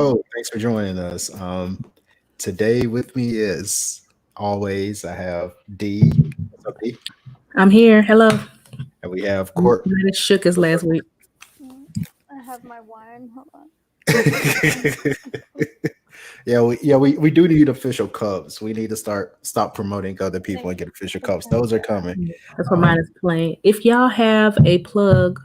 Hello, thanks for joining us. Today with me is always I have D. What's up, D? I'm here. Hello. And we have I'm Court. not as shook as last week. Mm, I have my wine. Hold on. Yeah, we do need official cups. We need to stop promoting other people Thank and get you. official cups. Appreciate Those are that. coming. That's what mine Um, is playing. If y'all have a plug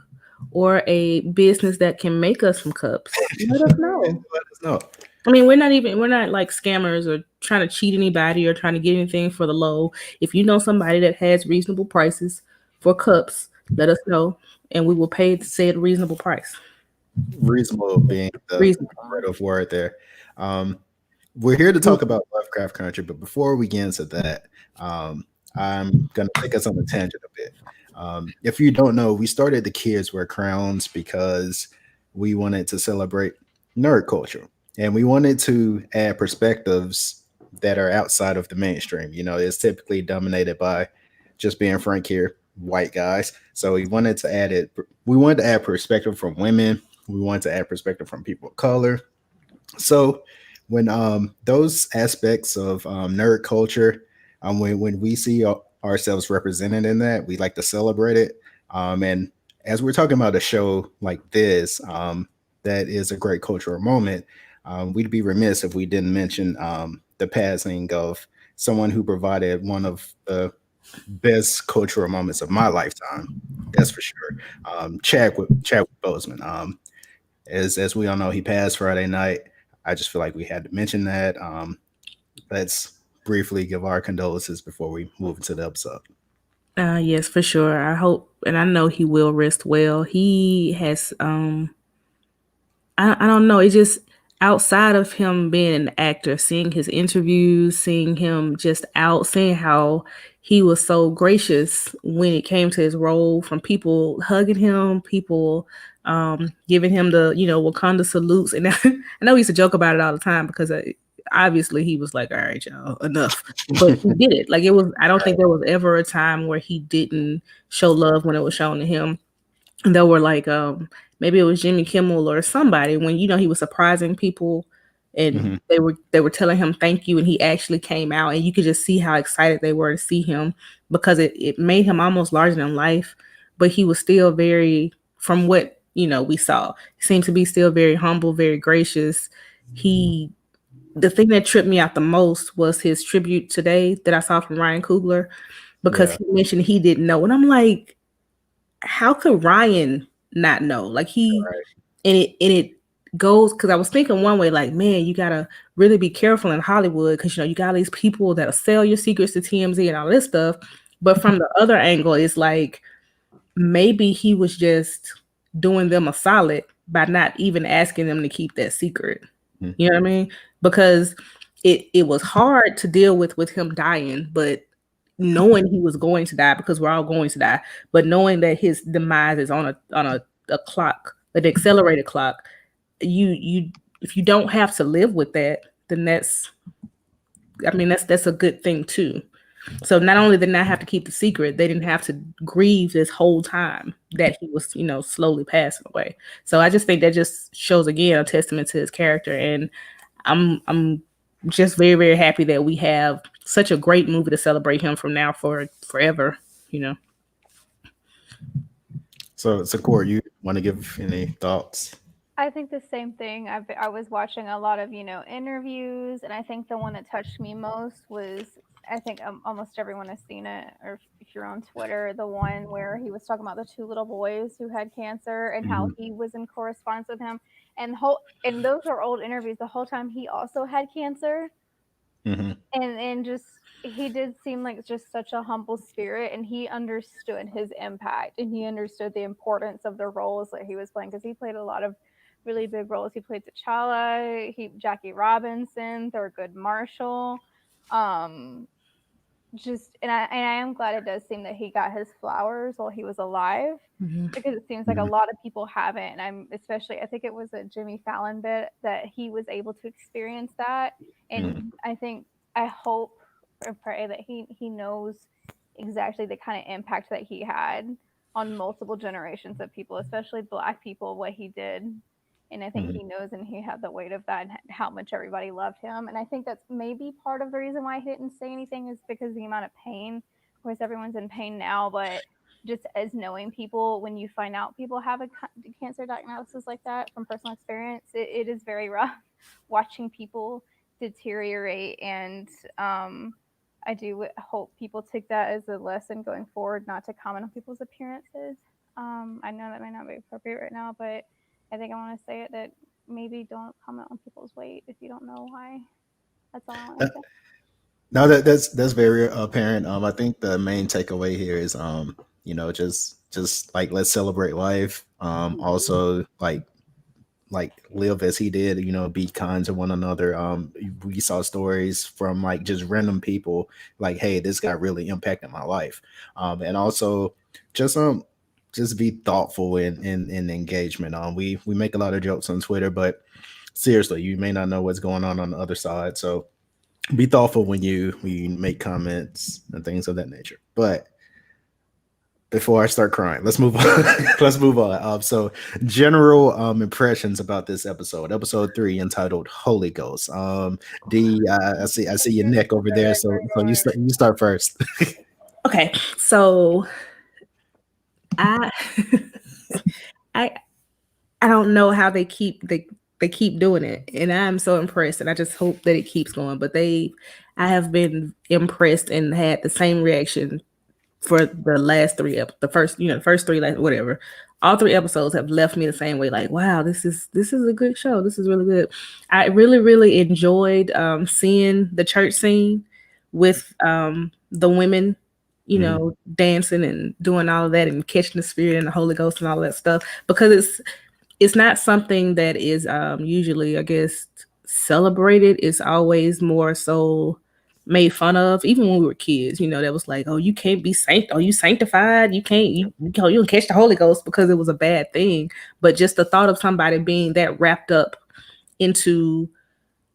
or a business that can make us some cups, let us know. let us know. I mean, we're not like scammers or trying to cheat anybody or trying to get anything for the low. If you know somebody that has reasonable prices for cups, let us know and we will pay the said reasonable price. Reasonable being the Reasonable. operative word there. Um, we're here to talk about Lovecraft Country, but before we get into that, um, I'm going to take us on a tangent a bit. If you don't know, we started the Kids Wear Crowns because we wanted to celebrate nerd culture and we wanted to add perspectives that are outside of the mainstream. You know, it's typically dominated by just being frank here, white guys. So we wanted to add it. We wanted to add perspective from women. We wanted to add perspective from people of color. So when those aspects of nerd culture, when we see ourselves represented in that, we like to celebrate it. And as we're talking about a show like this, that is a great cultural moment, we'd be remiss if we didn't mention the passing of someone who provided one of the best cultural moments of my lifetime. That's for sure. Chadwick Boseman. As we all know, he passed Friday night. I just feel like we had to mention that. Let's briefly give our condolences before we move into the episode. Yes, for sure. I hope and I know he will rest well. He has I don't know. It's just outside of him being an actor, seeing his interviews, seeing him just out, seeing how he was so gracious when it came to his role, from people hugging him, people giving him the Wakanda salutes, and I know we used to joke about it all the time because obviously he was like, "All right, y'all, enough," but he did it. Like it was. I don't think there was ever a time where he didn't show love when it was shown to him. There were like maybe it was Jimmy Kimmel or somebody when he was surprising people and Hmm. they were telling him thank you, and he actually came out and you could just see how excited they were to see him because it made him almost larger than life, but he was still very, from what we saw, he seemed to be still very humble, very gracious. He The thing that tripped me out the most was his tribute today that I saw from Ryan Coogler, because Yeah, he mentioned he didn't know, and I'm like, how could Ryan not know? Like right. and it goes, because I was thinking one way, like, man, you gotta really be careful in Hollywood because you got all these people that'll sell your secrets to TMZ and all this stuff. But from the other angle, it's like maybe he was just doing them a solid by not even asking them to keep that secret. Mhm. You know what I mean? Because it was hard to deal with him dying, but knowing he was going to die, because we're all going to die, but knowing that his demise is on a clock, an accelerated clock, you if you don't have to live with that, then that's a good thing too. So not only did not have to keep the secret, they didn't have to grieve this whole time that he was, slowly passing away. So I just think that just shows again a testament to his character, and I'm just very, very happy that we have such a great movie to celebrate him from now for forever. You know. So Core, you want to give any thoughts? I think the same thing. I was watching a lot of interviews, and I think the one that touched me most was, I think almost everyone has seen it, or if you're on Twitter, the one where he was talking about the two little boys who had cancer and how Hmm. he was in correspondence with him, and those are old interviews. The whole time he also had cancer, Hmm. and just he did seem like just such a humble spirit, and he understood his impact, and he understood the importance of the roles that he was playing, because he played a lot of really big roles. He played T'Challa, Jackie Robinson, Thurgood Marshall. um just and I am glad it does seem that he got his flowers while he was alive, Mhm. because it seems like a Hmm. lot of people haven't. And I think it was a Jimmy Fallon bit that he was able to experience that. And Hmm. I hope or pray that he knows exactly the kind of impact that he had on multiple generations of people, especially black people, what he did. And I think he knows, and he had the weight of that, and how much everybody loved him. And I think that's maybe part of the reason why he didn't say anything, is because of the amount of pain. Of course, everyone's in pain now, but just as knowing people, when you find out people have a cancer diagnosis like that from personal experience, it is very rough watching people deteriorate. And I do hope people take that as a lesson going forward, not to comment on people's appearances. I know that might not be appropriate right now, but I think I want to say it, that maybe don't comment on people's weight if you don't know why. That's all I want to say. No, that's very apparent. I think the main takeaway here is, just like, let's celebrate life. Also, like live as he did. Be kind to one another. We saw stories from like just random people, like, hey, this guy really impacted my life. And also just just be thoughtful in engagement. We make a lot of jokes on Twitter, but seriously, you may not know what's going on the other side. So be thoughtful when you make comments and things of that nature. But before I start crying, let's move on. Let's move on. So general impressions about this episode 3, entitled Holy Ghost. D, I see your neck over there, so you start first. Okay, so I I I don't know how they keep doing it, and I'm so impressed, and I just hope that it keeps going. But I have been impressed and had the same reaction for the last the first, the first three, like, whatever. All 3 episodes have left me the same way, like, wow, this is a good show. This is really good. I really, really enjoyed seeing the church scene with the women, dancing and doing all of that and catching the spirit and the Holy Ghost and all that stuff, because it's not something that is usually, I guess, celebrated. It's always more so made fun of. Even when we were kids, that was like, oh, you can't be oh, you sanctified, you can't, you can catch the Holy Ghost, because it was a bad thing. But just the thought of somebody being that wrapped up into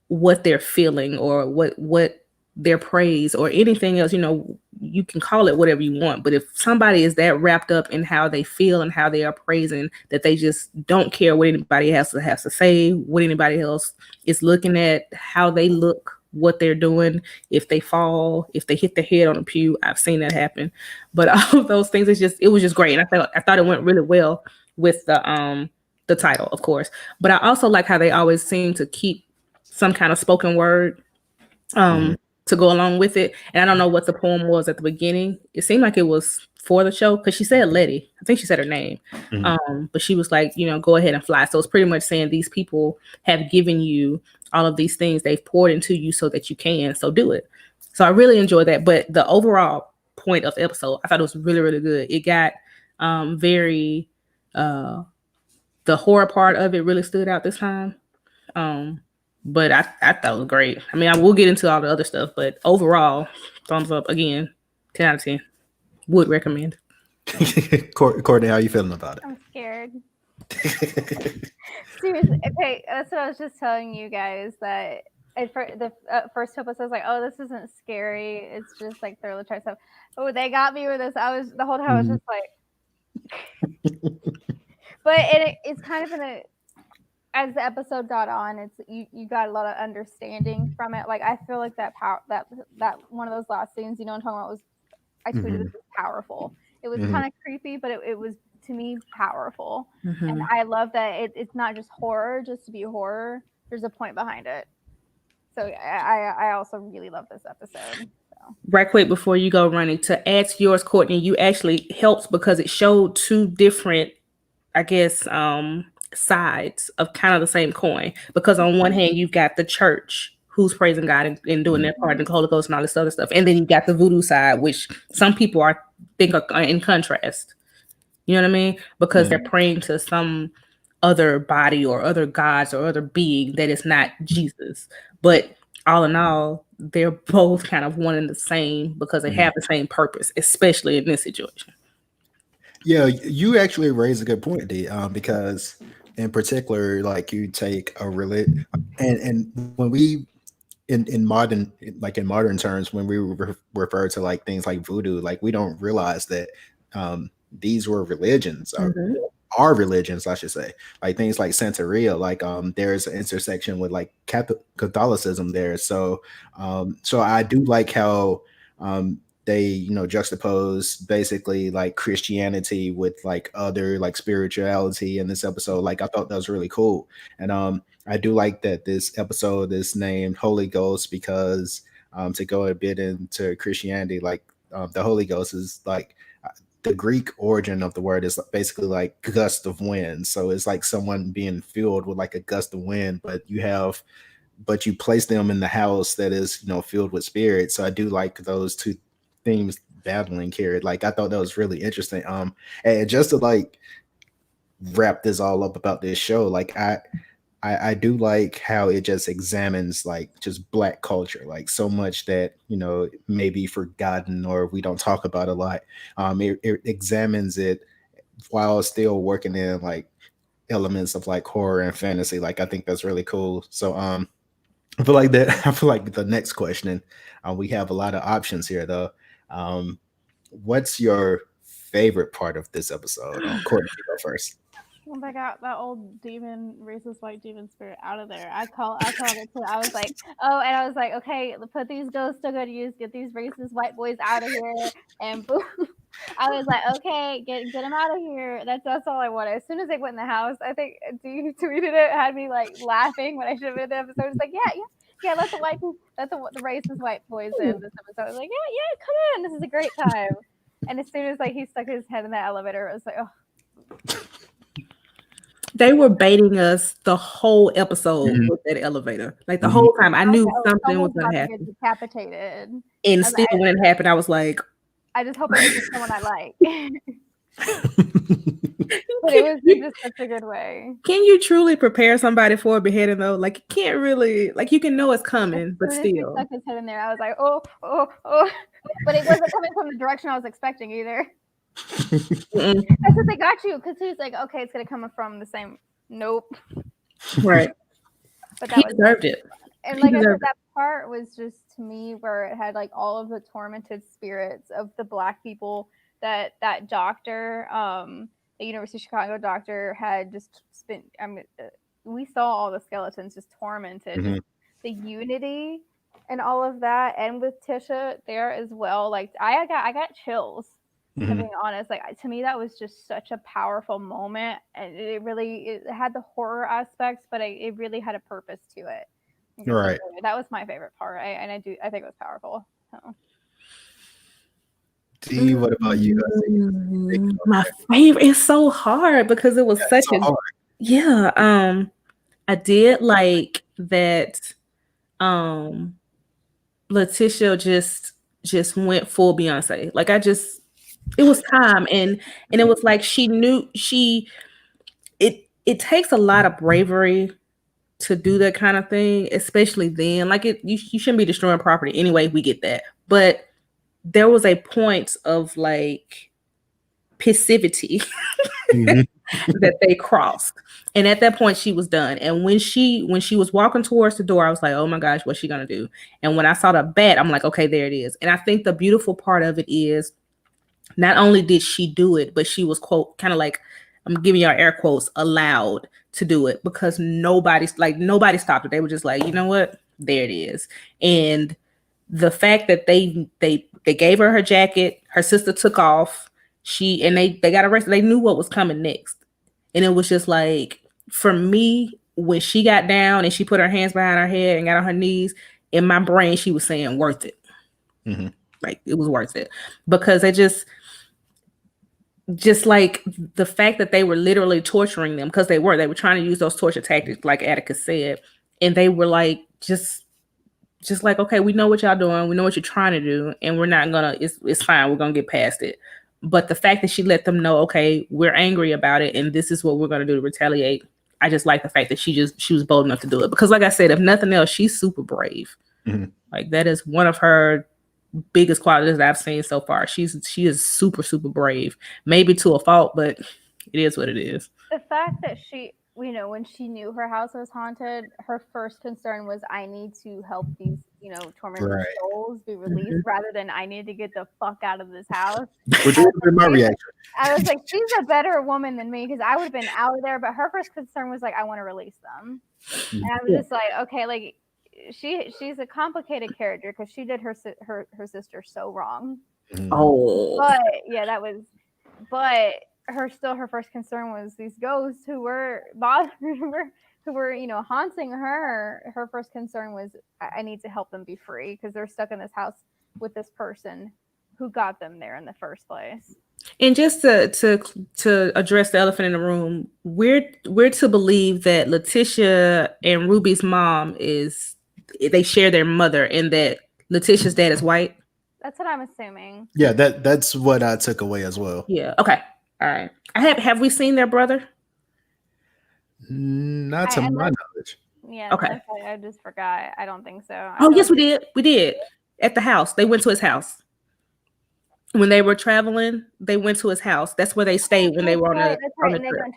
what they're feeling, or what their praise or anything else, you can call it whatever you want, but if somebody is that wrapped up in how they feel and how they are praising, that they just don't care what anybody has to say, what anybody else is looking at, how they look, what they're doing, if they fall, if they hit their head on a pew. I've seen that happen. But all of those things, it was just great. And I thought it went really well with the title, of course. But I also like how they always seem to keep some kind of spoken word to go along with it. And I don't know what the poem was at the beginning. It seemed like it was for the show, because she said Letty. I think she said her name. But she was like, go ahead and fly. So it's pretty much saying these people have given you all of these things. They've poured into you so that you can. So do it. So I really enjoyed that. But the overall point of the episode, I thought it was really, really good. It got very, the horror part of it really stood out this time. But I thought it was great. I mean, I will get into all the other stuff, but overall, thumbs up again. 10 out of 10. Would recommend. Courtney, how are you feeling about it? I'm scared. Seriously, okay, that's what I was just telling you guys, that the first episode, I was like, oh, this isn't scary. It's just like thriller type stuff. Oh, they got me with this. The whole time I was just like, but it's kind of as the episode got on, it's you got a lot of understanding from it. Like, I feel like that one of those last scenes, I'm talking about, was, I tweeted this, was powerful. It was kind of creepy, but it was, to me, powerful. And I love that it's not just horror just to be horror. There's a point behind it. So I also really love this episode. So. Right quick before you go running, to add to yours, Courtney, you actually helped because it showed 2 different, I guess, sides of kind of the same coin. Because on one hand, you've got the church who's praising God and doing their part in the Holy Ghost and all this other stuff. And then you got the voodoo side, which some people think are in contrast. You know what I mean? Because they're praying to some other body or other gods or other being that is not Jesus. But all in all, they're both kind of one and the same, because they have the same purpose, especially in this situation. Yeah, you actually raised a good point, D. Because in particular, like, you take a religion, and when we in modern terms, when we refer to like things like voodoo, like, we don't realize that these were religions. our religions, I should say, like things like Santeria, like there's an intersection with like Catholicism there. So I do like how they juxtapose basically like Christianity with like other like spirituality in this episode. Like I thought that was really cool. And I do like that this episode is named Holy Ghost because to go a bit into Christianity, like the Holy Ghost is like the Greek origin of the word is basically like gust of wind. So it's like someone being filled with like a gust of wind, but you place them in the house that is, filled with spirit. So I do like those two themes battling here. Like I thought that was really interesting. And just to like wrap this all up about this show, like I do like how it just examines like just Black culture, like so much that may be forgotten or we don't talk about a lot. It examines it while still working in like elements of like horror and fantasy. Like I think that's really cool. So I feel like that. I feel like the next question, we have a lot of options here though. What's your favorite part of this episode? Courtney, you go first. When I got that old demon, racist white demon spirit out of there, I called it too. I was like, oh, and I was like, okay, put these ghosts to good use, get these racist white boys out of here, and boom. I was like, okay, get them out of here. That's all I wanted. As soon as they went in the house, I think you tweeted it, had me like laughing when I should have been in the episode. It's like, yeah, let the white people, let the racist white boys in this episode. I was like, yeah, come in. This is a great time. And as soon as like he stuck his head in the elevator, it was like, oh. They were baiting us the whole episode with that elevator. Like the whole time, I knew something was going to happen. Get decapitated. And still, when it happened, I was like, I just hope it was someone I like. But it was just such a good way. Can you truly prepare somebody for a beheading though? Like you can't really, like you can know it's coming, but still. He stuck his head in there. I was like, oh. But it wasn't coming from the direction I was expecting either. That's what they got you, because he's like, okay, it's gonna come from the same. Nope. Right. But he deserved it. And like I said, that part was just to me where it had like all of the tormented spirits of the Black people that doctor, the University of Chicago doctor had just spent. We saw all the skeletons just tormented. Just the unity and all of that, and with Tisha there as well. Like I got chills. To be honest, like to me that was just such a powerful moment, and it had the horror aspects, but it really had a purpose to it. Right. That was my favorite part. I think it was powerful. So. D, what about you? My favorite. It's so hard because it was such a hard. Yeah. I did like that. Letitia just went full Beyonce. Like it was time, and it was like she knew it takes a lot of bravery to do that kind of thing, especially then. Like you shouldn't be destroying property anyway. We get that, but there was a point of like passivity that they crossed, and at that point she was done. And when she was walking towards the door, I was like, oh my gosh, what's she gonna do? And when I saw the bat, I'm like, okay, there it is. And I think the beautiful part of it is not only did she do it, but she was, quote, kind of like, I'm giving y'all air quotes, allowed to do it, because nobody stopped it. They were just like, you know what? There it is. And the fact that they gave her jacket, her sister took off, they got arrested. They knew what was coming next. And it was just like, for me, when she got down and she put her hands behind her head and got on her knees, in my brain, she was saying worth it. Like it was worth it, because they just like the fact that they were literally torturing them, because they were trying to use those torture tactics, like Atticus said, and they were like just like, okay, we know what y'all doing, we know what you're trying to do, and we're not gonna, it's fine, we're gonna get past it. But the fact that she let them know, okay, we're angry about it, and this is what we're gonna do to retaliate. I just like the fact that she was bold enough to do it, because like I said, if nothing else, she's super brave. Like that is one of her biggest qualities that I've seen so far. She is super, super brave, maybe to a fault, but it is what it is. The fact that she, when she knew her house was haunted, her first concern was, I need to help these, tormented souls be released, rather than I need to get the fuck out of this house. Which would have been my reaction. I was like, she's a better woman than me because I would have been out of there. But her first concern was like, I want to release them, and I was just like, okay, like she's a complicated character because she did her sister so wrong. Oh, but yeah, that was. But her first concern was these ghosts who were bothering her, who were haunting her. Her first concern was, I need to help them be free because they're stuck in this house with this person who got them there in the first place. And just to address the elephant in the room, we're to believe that Letitia and Ruby's mom they share their mother, and that Letitia's dad is white. That's what I'm assuming. Yeah, that's what I took away as well. Yeah. Okay. All right. Have we seen their brother? Not to my knowledge. Yeah. Okay. I just forgot. I don't think so. Yes, we did. We did at the house. They went to his house. When they were traveling, they went to his house. That's where they stayed when they were on the trip.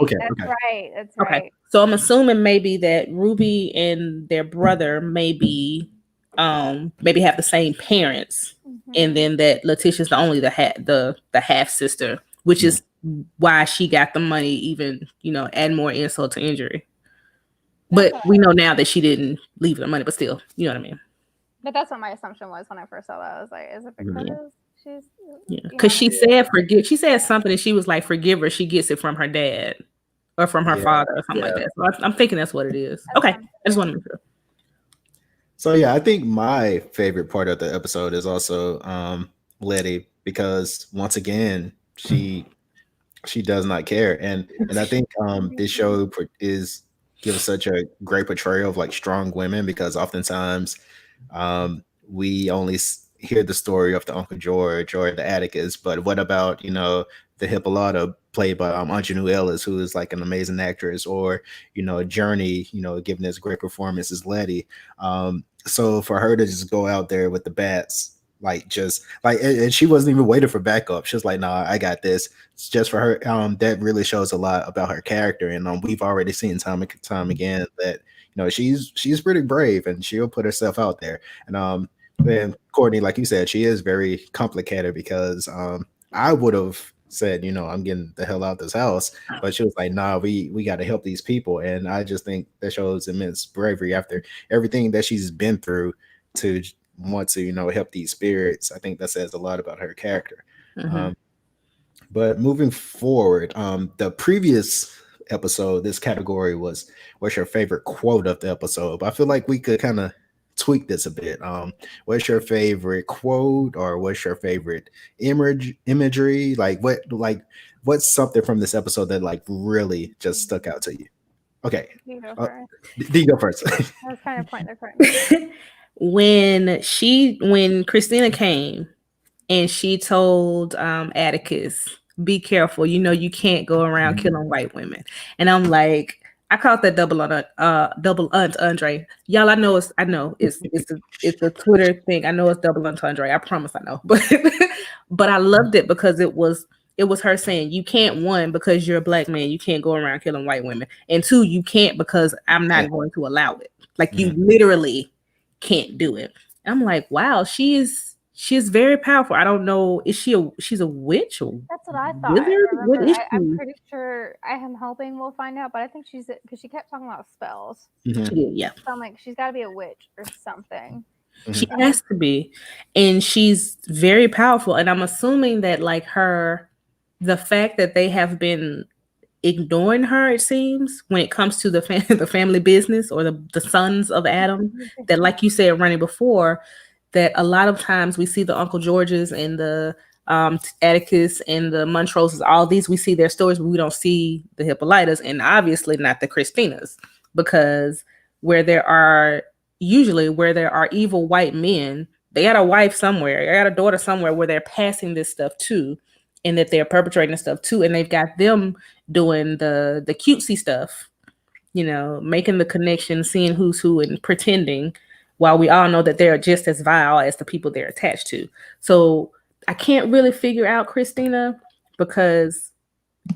Okay. That's right. Okay. So I'm assuming maybe that Ruby and their brother maybe have the same parents, and then that Letitia's the half sister, which is why she got the money, even add more insult to injury. But we know now that she didn't leave the money, but still, you know what I mean. But that's what my assumption was when I first saw that. I was like, is it because she's because she said forgive. She said something, and she was like, "Forgive her." She gets it from her dad or from her father or something like that. So I'm thinking that's what it is. Okay, I just want to make sure. So yeah, I think my favorite part of the episode is also Letty, because once again she does not care, and I think this show gives such a great portrayal of like strong women, because oftentimes we only hear the story of the Uncle George or the Atticus, but what about the Hippolyta played by Anjanou Ellis, who is like an amazing actress, or Journey giving this great performance as Letty. So for her to just go out there with the bats, and she wasn't even waiting for backup. She was like, "Nah, I got this." It's just for her. That really shows a lot about her character, and we've already seen time and time again that she's pretty brave, and she'll put herself out there. And Courtney, like you said, she is very complicated, because I would have said, I'm getting the hell out of this house, but she was like, "Nah, we got to help these people." And I just think that shows immense bravery after everything that she's been through to want to help these spirits. I think that says a lot about her character. But moving forward, the previous episode, this category was what's your favorite quote of the episode, but I feel like we could kind of tweak this a bit. What's your favorite quote, or what's your favorite imagery? What's something from this episode that like really just stuck out to you? Okay, you go first. I was kind of pointing the when Christina came and she told Atticus, "Be careful, you can't go around killing white women," and I'm like, I caught that double entendre. Y'all, I know it's a Twitter thing. I know it's double entendre. I promise I know. But I loved it because it was her saying, you can't, one, because you're a black man, you can't go around killing white women. And two, you can't because I'm not going to allow it. Like you literally can't do it. And I'm like, wow, she's very powerful. I don't know. She's a witch? Or that's what I thought. What is she? I'm pretty sure. I am hoping we'll find out, but I think she's, because she kept talking about spells. Yeah. So I'm like, she's got to be a witch or something. She has to be, and she's very powerful. And I'm assuming that like the fact that they have been ignoring her, it seems, when it comes to the family business, or the sons of Adam, that, like you said, running before, that a lot of times we see the Uncle Georges and the Atticus and the Montroses, all these, we see their stories, but we don't see the Hippolytas, and obviously not the Christinas, because where there are evil white men, they got a wife somewhere, they got a daughter somewhere where they're passing this stuff to, and that they're perpetrating stuff too, and they've got them doing the cutesy stuff, making the connection, seeing who's who, and pretending, while we all know that they're just as vile as the people they're attached to. So I can't really figure out Christina, because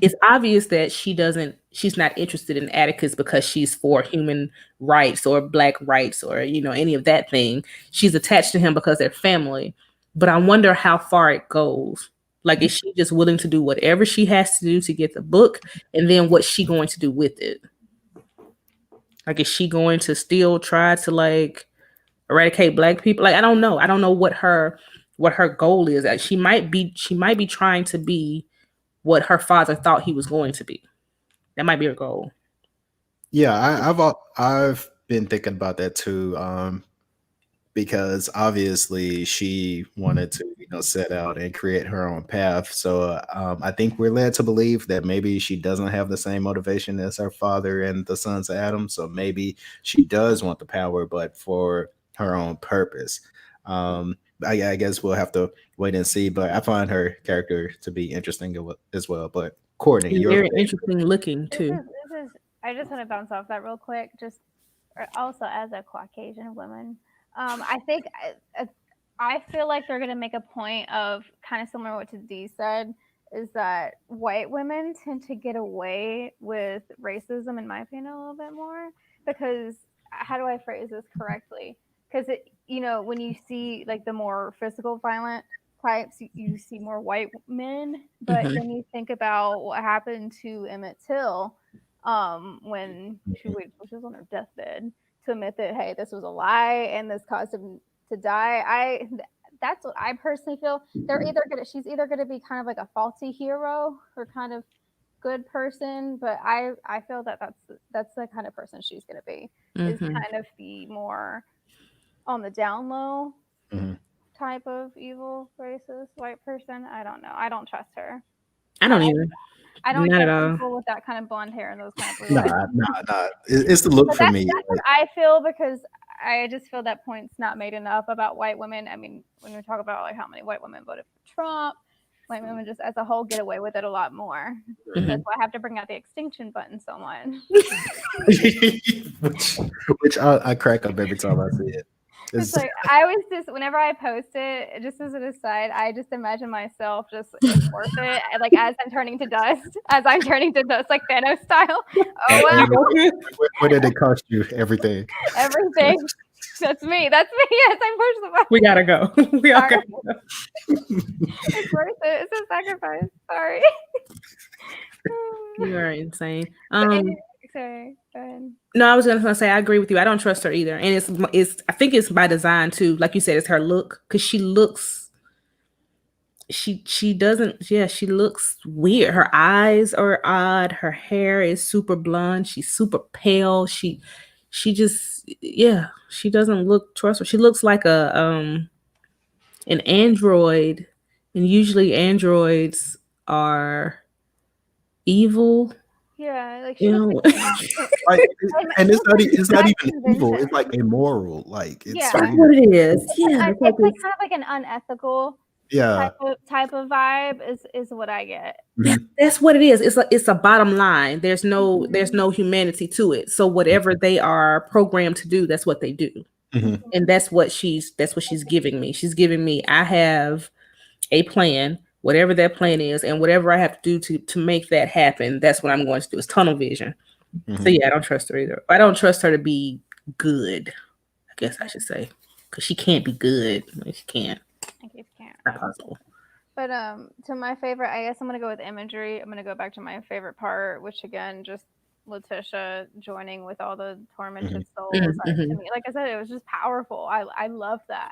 it's obvious that she's not interested in Atticus because she's for human rights or black rights or, any of that thing. She's attached to him because they're family. But I wonder how far it goes. Like, is she just willing to do whatever she has to do to get the book, and then what's she going to do with it? Like, is she going to still try to like eradicate black people? Like, I don't know. I don't know what her goal is. Like, she might be trying to be what her father thought he was going to be. That might be her goal. Yeah, I've been thinking about that too. Because obviously she wanted to, set out and create her own path. So I think we're led to believe that maybe she doesn't have the same motivation as her father and the sons of Adam. So maybe she does want the power, but for her own purpose. I guess we'll have to wait and see. But I find her character to be interesting as well. But Courtney, She's you're very interesting looking too. This is. I just want to bounce off that real quick. Just also as a Caucasian woman, I think I feel like they're gonna make a point of kind of similar to what Dee said, is that white women tend to get away with racism, in my opinion, a little bit more. Because how do I phrase this correctly? Because when you see like the more physical violent types, you see more white men. But then you think about what happened to Emmett Till, when she was on her deathbed, to admit that, hey, this was a lie and this caused him to die. That's what I personally feel. She's either gonna be kind of like a faulty hero or kind of good person, but I feel that that's the kind of person she's gonna be. Is kind of be more on the down low type of evil, racist white person. I don't know. I don't trust her. I don't either. I don't Not at trust all. people with that kind of blonde hair and those kind of blue eyes. Nah. It's the look for me. That's what I feel, because I just feel that point's not made enough about white women. I mean, when we talk about like how many white women voted for Trump, white women just as a whole get away with it a lot more. That's why I have to bring out the extinction button so much. which I crack up every time I see it. It's like I always just, whenever I post it, just as an aside, I just imagine myself just worth it, like as I'm turning to dust, like Thanos style. Oh well. What did it cost you? Everything. Everything. That's me. Yes, I'm pushing the button. We gotta go. We all gotta go. It's worth it. It's a sacrifice. Sorry. You are insane. Sorry, go ahead. No, I was gonna say I agree with you. I don't trust her either, and it's I think it's by design too. Like you said, it's her look, because she looks. She doesn't. Yeah, she looks weird. Her eyes are odd. Her hair is super blonde. She's super pale. She just she doesn't look trustworthy. She looks like an android, and usually androids are evil. Yeah, like and it's not even evil. It's like immoral. Like it's that's what it is. Yeah, it's like kind of like an unethical yeah type of vibe is what I get. Yeah, that's what it is. It's a bottom line. There's no humanity to it. So whatever they are programmed to do, that's what they do. And that's what she's giving me. She's giving me, I have a plan, whatever that plan is, and whatever I have to do to make that happen, that's what I'm going to do. It's tunnel vision. So yeah, I don't trust her either. I don't trust her to be good, I guess I should say, because she can't be good. She can't. She can't. Not possible. But to my favorite, I guess I'm gonna go with imagery. I'm gonna go back to my favorite part, which again, just Letitia joining with all the tormented souls. To me, like I said, it was just powerful. I love that.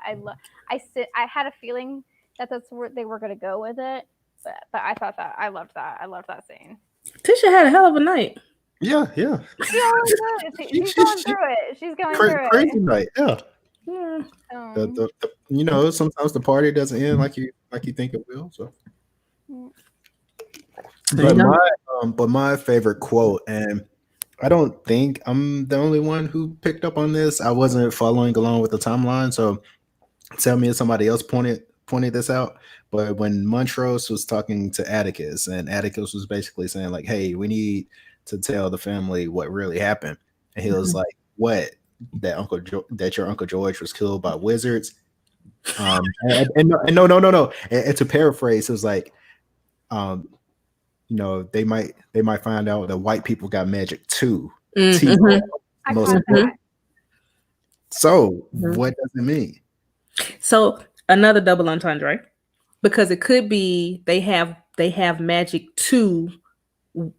I had a feeling that that's where they were gonna go with it, but I thought that I loved that scene. Tisha had a hell of a night. Yeah. She's going through it. She's going through it. Crazy night. Yeah. Sometimes the party doesn't end like you think it will. So, but my favorite quote, and I don't think I'm the only one who picked up on this. I wasn't following along with the timeline, so tell me if somebody else pointed this out. But when Montrose was talking to Atticus, and Atticus was basically saying like, "Hey, we need to tell the family what really happened," and he was like, "What? That your Uncle George was killed by wizards?" And no. And to paraphrase, it was like, they might find out that white people got magic too. So what does it mean? So another double entendre. because it could be they have magic too,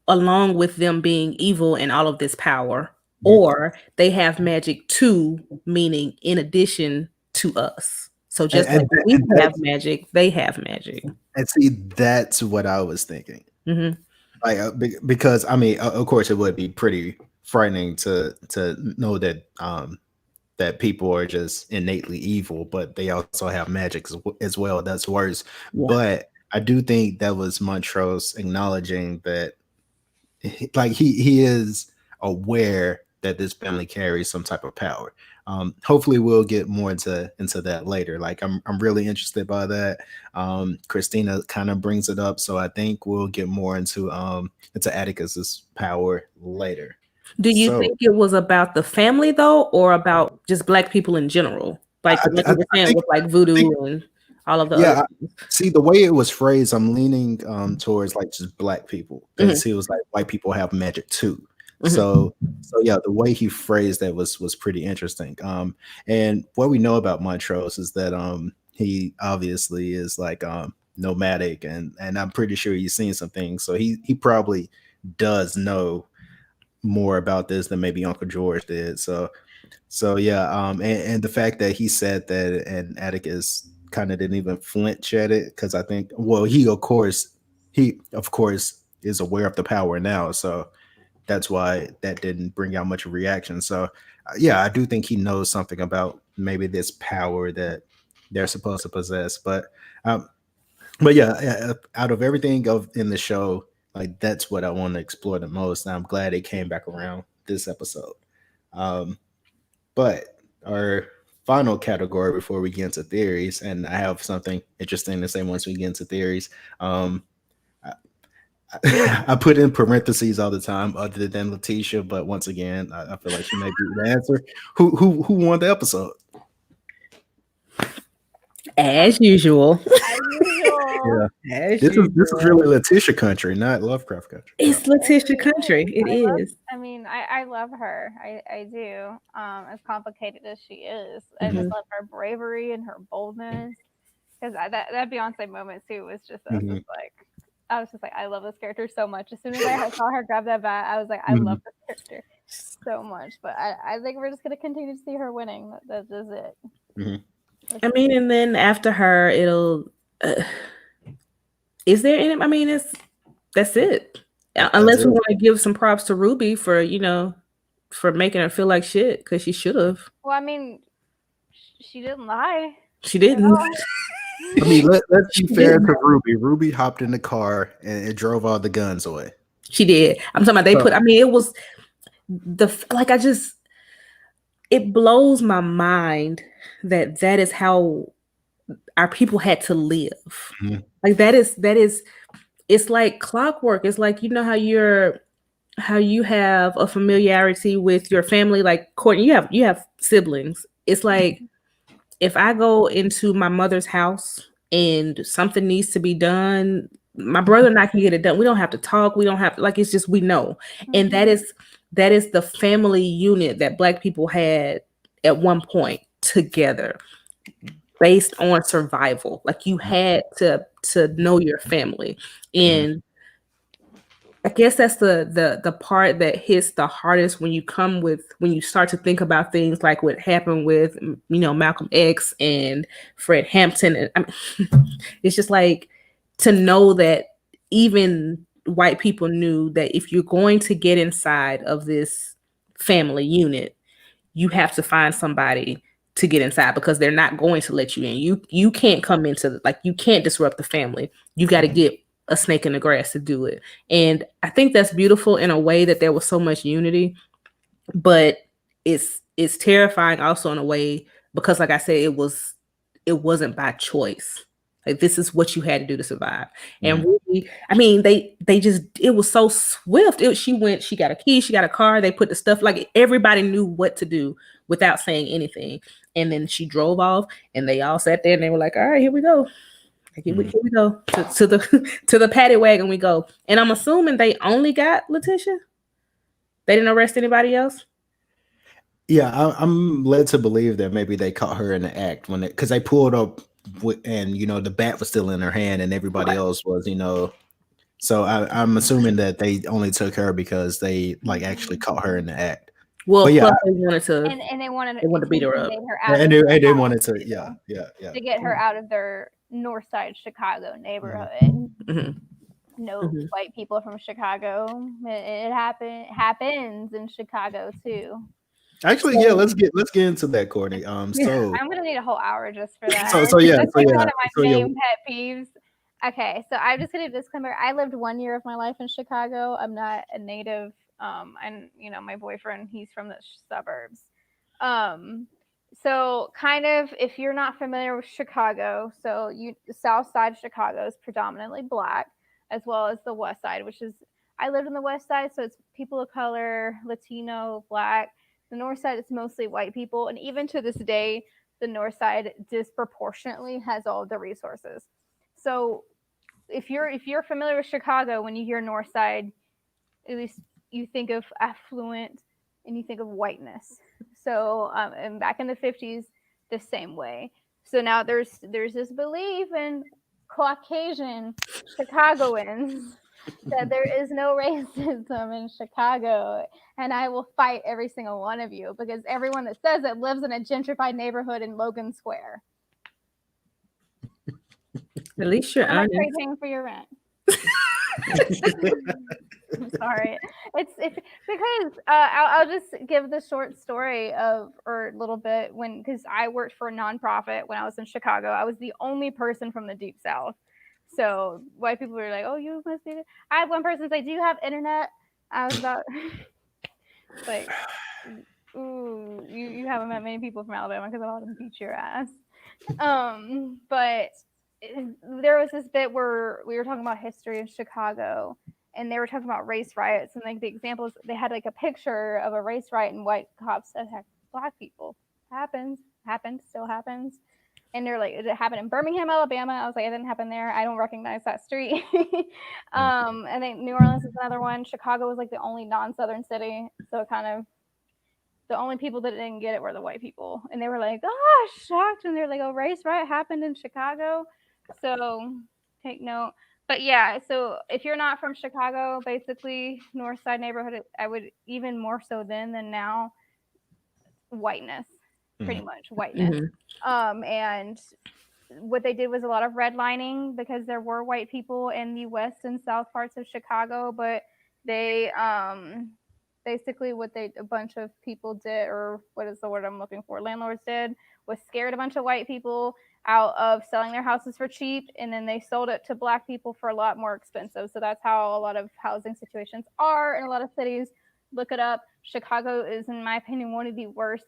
along with them being evil and all of this power, Mhm. or they have magic too, meaning in addition to us. So And, just like and, we and have that's magic, they have magic. and see, that's what I was thinking. Hmm. Like because I mean, of course, it would be pretty frightening to know that that people are just innately evil, but they also have magic as well. That's worse. Yeah. But I do think that was Montrose acknowledging that, like he is aware that this family carries some type of power. Hopefully, we'll get more into that later. Like I'm really interested by that. Christina kind of brings it up, so I think we'll get more into Atticus's power later. Do you So think it was about the family though, or about just black people in general? Like we were I saying think with like I think voodoo and all of the other yeah. things. See, the way it was phrased, I'm leaning towards like just black people Hmm. because he was like white people have magic too. Hmm. So yeah, the way he phrased that was pretty interesting. And what we know about Montrose is that he obviously is like nomadic, and I'm pretty sure he's seen some things. So he probably does know more about this than maybe Uncle George did. So yeah, and the fact that he said that and Atticus kind of didn't even flinch at it because I think, well, he of course is aware of the power now, so that's why that didn't bring out much reaction. So yeah, I do think he knows something about maybe this power that they're supposed to possess. Um, but yeah, out of everything in the show, like that's what I want to explore the most, and I'm glad it came back around this episode. Um, but our final category before we get into theories, and I have something interesting to say once we get into theories. Um, I, I put in parentheses all the time, other than Letitia, but once again, I feel like she may be the answer. Who won the episode? As usual. As usual. Yeah, As this is usual. really Letitia country, not Lovecraft country. Yeah. It's Letitia Country. It is. I mean, I love her. I do. As complicated as she is, I just Hmm. love her bravery and her boldness. Because that Beyonce moment too was just, Hmm. I was just like, I love this character so much. As soon as I saw her grab that bat, I was like, I Hmm. love this character so much. But I think we're just gonna continue to see her winning. That's just it. Hmm. I mean, and then after her, it'll. Uh, is there any? I mean, that's it. That's Unless it. we want to give some props to Ruby for for making her feel like shit because she should have. Well, I mean, she didn't lie She at didn't. all. I mean, let's She be fair didn't. to Ruby. Ruby hopped in the car and it drove all the guns away. She did. I'm talking about they So, put. I mean, it was like I just. It blows my mind that that is how our people had to live. mhm, Like that is. It's like clockwork. It's like how you have a familiarity with your family. Like Courtney, you have siblings. It's like if I go into my mother's house and something needs to be done, my brother and I can get it done. We don't have to talk. We don't have like it's just we know. And Mhm. that is the family unit that black people had at one point together based on survival. Like you had to know your family. mhm, And I guess that's the part that hits the hardest when you start to think about things like what happened with Malcolm X and Fred Hampton, and it's just like to know that even white people knew that if you're going to get inside of this family unit, you have to find somebody to get inside because they're not going to let you in. You can't come into like you can't disrupt the family. You got to get a snake in the grass to do it. And I think that's beautiful in a way that there was so much unity, but it's terrifying also in a way because like I said, it wasn't by choice. Like this is what you had to do to survive. And mhm. really, I mean, they just it was so swift. She got a key, she got a car, they put the stuff like everybody knew what to do without saying anything. And then she drove off and they all sat there and they were like, all right, here we go. Like, here we go to the to the paddy wagon we go. And I'm assuming they only got Letitia. They didn't arrest anybody else. Yeah, I'm led to believe that maybe they caught her in the act when because they pulled up and the bat was still in her hand, and everybody else was. So I'm assuming that they only took her because they like actually caught her in the act. Well, But yeah, plus they wanted to And they wanted they wanted to to beat her up. intimidate her out and of they the wanted house to, yeah, too, yeah. to get her Cool. out of their north side Chicago Mhm. neighborhood. Hmm. No Hmm. white people from Chicago. It happens in Chicago too. Actually, yeah, So let's get into that, Courtney. yeah, I'm gonna need a whole hour just for that. So yeah, That's so like yeah, one of my so yeah. main pet peeves. Okay, so I'm just gonna disclaimer. I lived 1 year of my life in Chicago. I'm not a native. And my boyfriend, he's from the suburbs. Um, so kind of if you're not familiar with Chicago, so the South Side of Chicago is predominantly black, as well as the West Side, which is I lived on the West Side, so it's people of color, Latino, black. The North Side is mostly white people, and even to this day, the North Side disproportionately has all of the resources. So if you're familiar with Chicago, when you hear North Side, at least you think of affluent and you think of whiteness. So and back in the 50s, the same way. So now there's this belief in Caucasian Chicagoans that there is no racism in Chicago, and I will fight every single one of you because everyone that says it lives in a gentrified neighborhood in Logan Square. at least you're How much are honest. you paying for your rent? I'm sorry. It's because I'll just give the short story of or a little bit because I worked for a nonprofit when I was in Chicago. I was the only person from the deep south. So white people were like, "Oh, you must be." I had one person say, "Do you have internet?" I was about like, "Ooh, you haven't met many people from Alabama because I'll beat your ass." But there was this bit where we were talking about history of Chicago, and they were talking about race riots, and like the examples they had like a picture of a race riot and white cops attacked black people. Happened, still happens. And they're like, it happened in Birmingham, Alabama. I was like, it didn't happen there. I don't recognize that street. I think New Orleans is another one. Chicago was like the only non-southern city, so kind of the only people that didn't get it were the white people, and they were like, "Oh, shocked!" And they're like, "Oh, race riot happened in Chicago," so take note. But yeah, so if you're not from Chicago, basically North Side neighborhood, I would even more so then than now, whiteness, pretty Mhm. much whiteness. Hmm. And what they did was a lot of redlining because there were white people in the west and south parts of Chicago, but they basically what they a bunch of people did, or what is the word I'm looking for, landlords did, was scared a bunch of white people out of selling their houses for cheap, and then they sold it to black people for a lot more expensive. So that's how a lot of housing situations are in a lot of cities. Look it up. Chicago is, in my opinion, one of the worst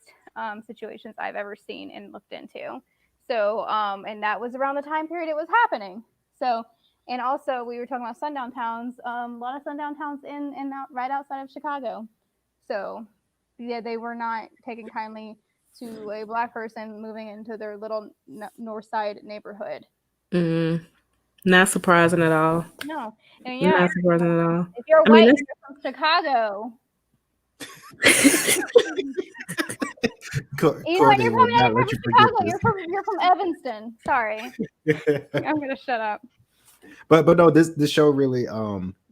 situations I've ever seen and looked into. So, and that was around the time period it was happening. So, and also we were talking about sundown towns. A lot of sundown towns in out, right outside of Chicago. So, yeah, they were not taken kindly to a black person moving into their little north side neighborhood. Mm, not surprising at all. No, and yeah, Not surprising at all. if you're I mean, white and that's you're from Chicago, and Courtney you're will coming not over let from you forget Chicago, you're from Evanston. Sorry, this. I'm gonna shut up. But no, this show really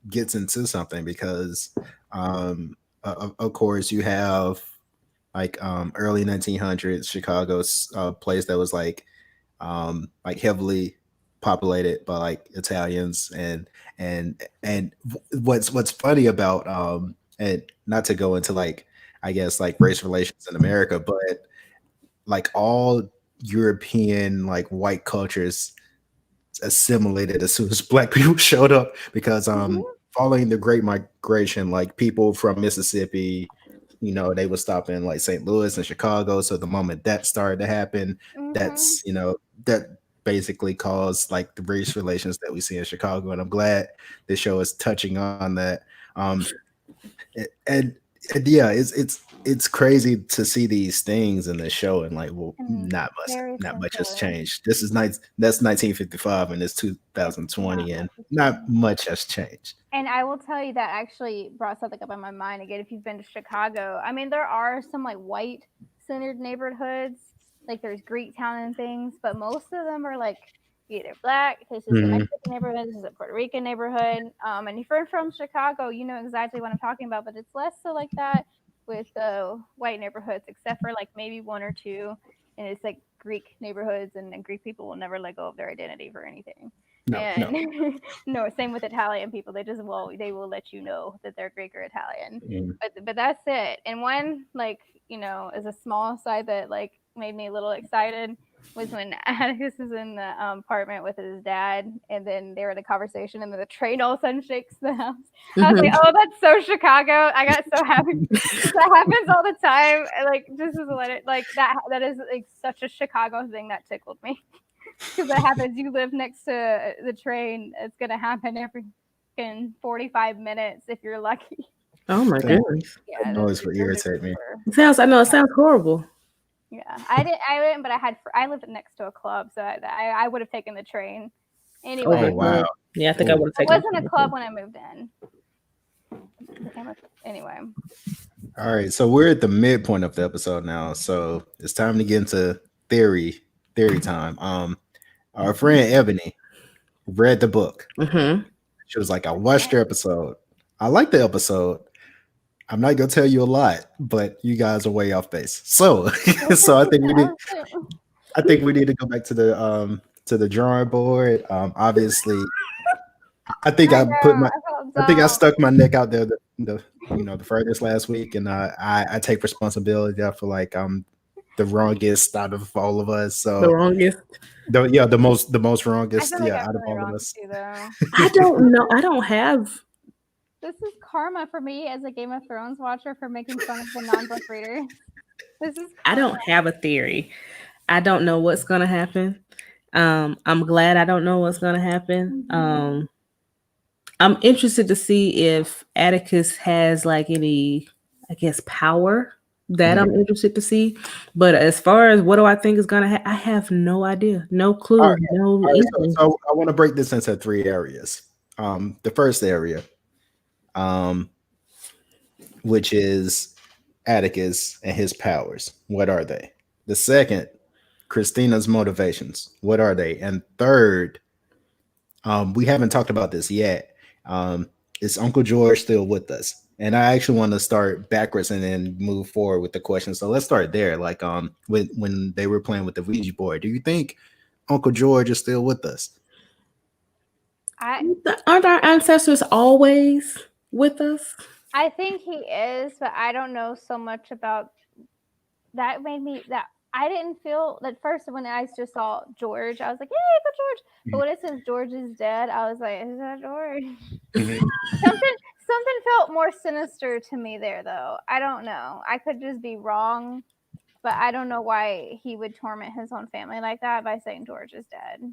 gets into something because of course you have like early 1900s Chicago's place that was like heavily populated by like Italians and what's funny about and not to go into like I guess like race relations in America, but like all European like white cultures assimilated as soon as black people showed up because Mm-hmm, following the Great Migration, like people from Mississippi, they would stop in like St. Louis and Chicago. So the moment that started to happen, mm-hmm. that basically caused like the race relations that we see in Chicago. And I'm glad this show is touching on that. And, and yeah, it's crazy to see these things in the show and like, well, And very not much has sensitive. changed. This is nice. That's 1955 and it's Not 2020 and much has not changed. much has changed. And I will tell you that actually brought something up in my mind again. If you've been to Chicago, I mean, there are some like white centered neighborhoods like there's Greek town and things, but most of them are like either black. This is a Mexican neighborhood. This is a Puerto Rican neighborhood. And if you're from Chicago, you know exactly what I'm talking about. But it's less so like that with the white neighborhoods, except for like maybe one or two, and it's like Greek neighborhoods, and Greek people will never let go of their identity for anything. No, And no. no, same with Italian people. They will let you know that they're Greek or Italian. Mm. But that's it. And one like is a small side that like made me a little excited was when Atticus is in the apartment with his dad, and then they were in a conversation, and then the train all of a sudden shakes the house. I was like, oh, that's so Chicago. I got so happy. That happens all the time. Like this is like that is like such a Chicago thing that tickled me. Because that happens. You live next to the train. It's gonna happen every 45 minutes if you're lucky. Oh my goodness. Yeah, Noise would irritate me. I know it sounds horrible. Yeah, I didn't, but I lived next to a club, so I would have taken the train anyway. Oh wow. Yeah, I think I would have It taken. wasn't a club when I moved in. Anyway. All right, so we're at the midpoint of the episode now, so it's time to get into theory time. Our friend Ebony read the book. She was like, I watched your episode. I liked the episode. I'm not gonna tell you a lot, but you guys are way off base. So I think we need to go back to the drawing board. Obviously, I think I stuck my neck out there the furthest last week, and I take responsibility. I feel like I'm the wrongest out of all of us. So the wrongest. The most wrongest. Like out of all of us. Too, I don't know. I don't have. This is karma for me as a Game of Thrones watcher for making fun of the non-book reader. I don't have a theory. I don't know what's gonna happen. I'm glad I don't know what's gonna happen. I'm interested to see if Atticus has like any, I guess, power that I'm interested to see. But as far as what do I think is gonna happen, I have no idea, no clue, All right. no. So I want to break this into 3 areas. The first area, which is Atticus and his powers. What are they? The second, Christina's motivations. What are they? And third, we haven't talked about this yet. Is Uncle George still with us? And I actually want to start backwards and then move forward with the question. So let's start there. Like when they were playing with the Ouija board, do you think Uncle George is still with us? Aren't our ancestors always with us? I think he is, but I don't know so much about that. I didn't feel that first when I just saw George, I was like, "Yay, Uncle George!" But when it says George is dead, I was like, "Is that George?" Something felt more sinister to me there, though. I don't know. I could just be wrong, but I don't know why he would torment his own family like that by saying George is dead.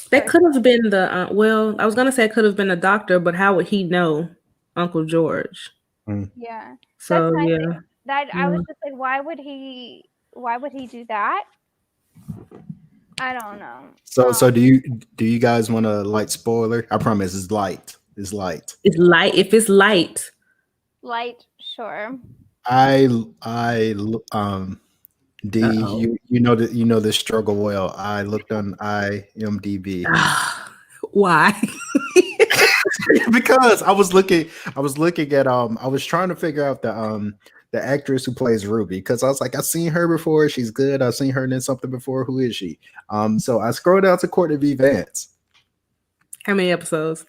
That could have been the I was gonna say it could have been a doctor, but how would he know Uncle George? Yeah. So I was just like, why would he do that? I don't know. So do you guys want a light spoiler? I promise it's light. It's light. It's light. If it's light. Light, sure. D, you know the struggle well. I looked on IMDb. Why? Because I was looking at I was trying to figure out the actress who plays Ruby, because I was like, I've seen her before, she's good. I've seen her in something before. Who is she? So I scrolled down to Courtney B. Vance. How many episodes?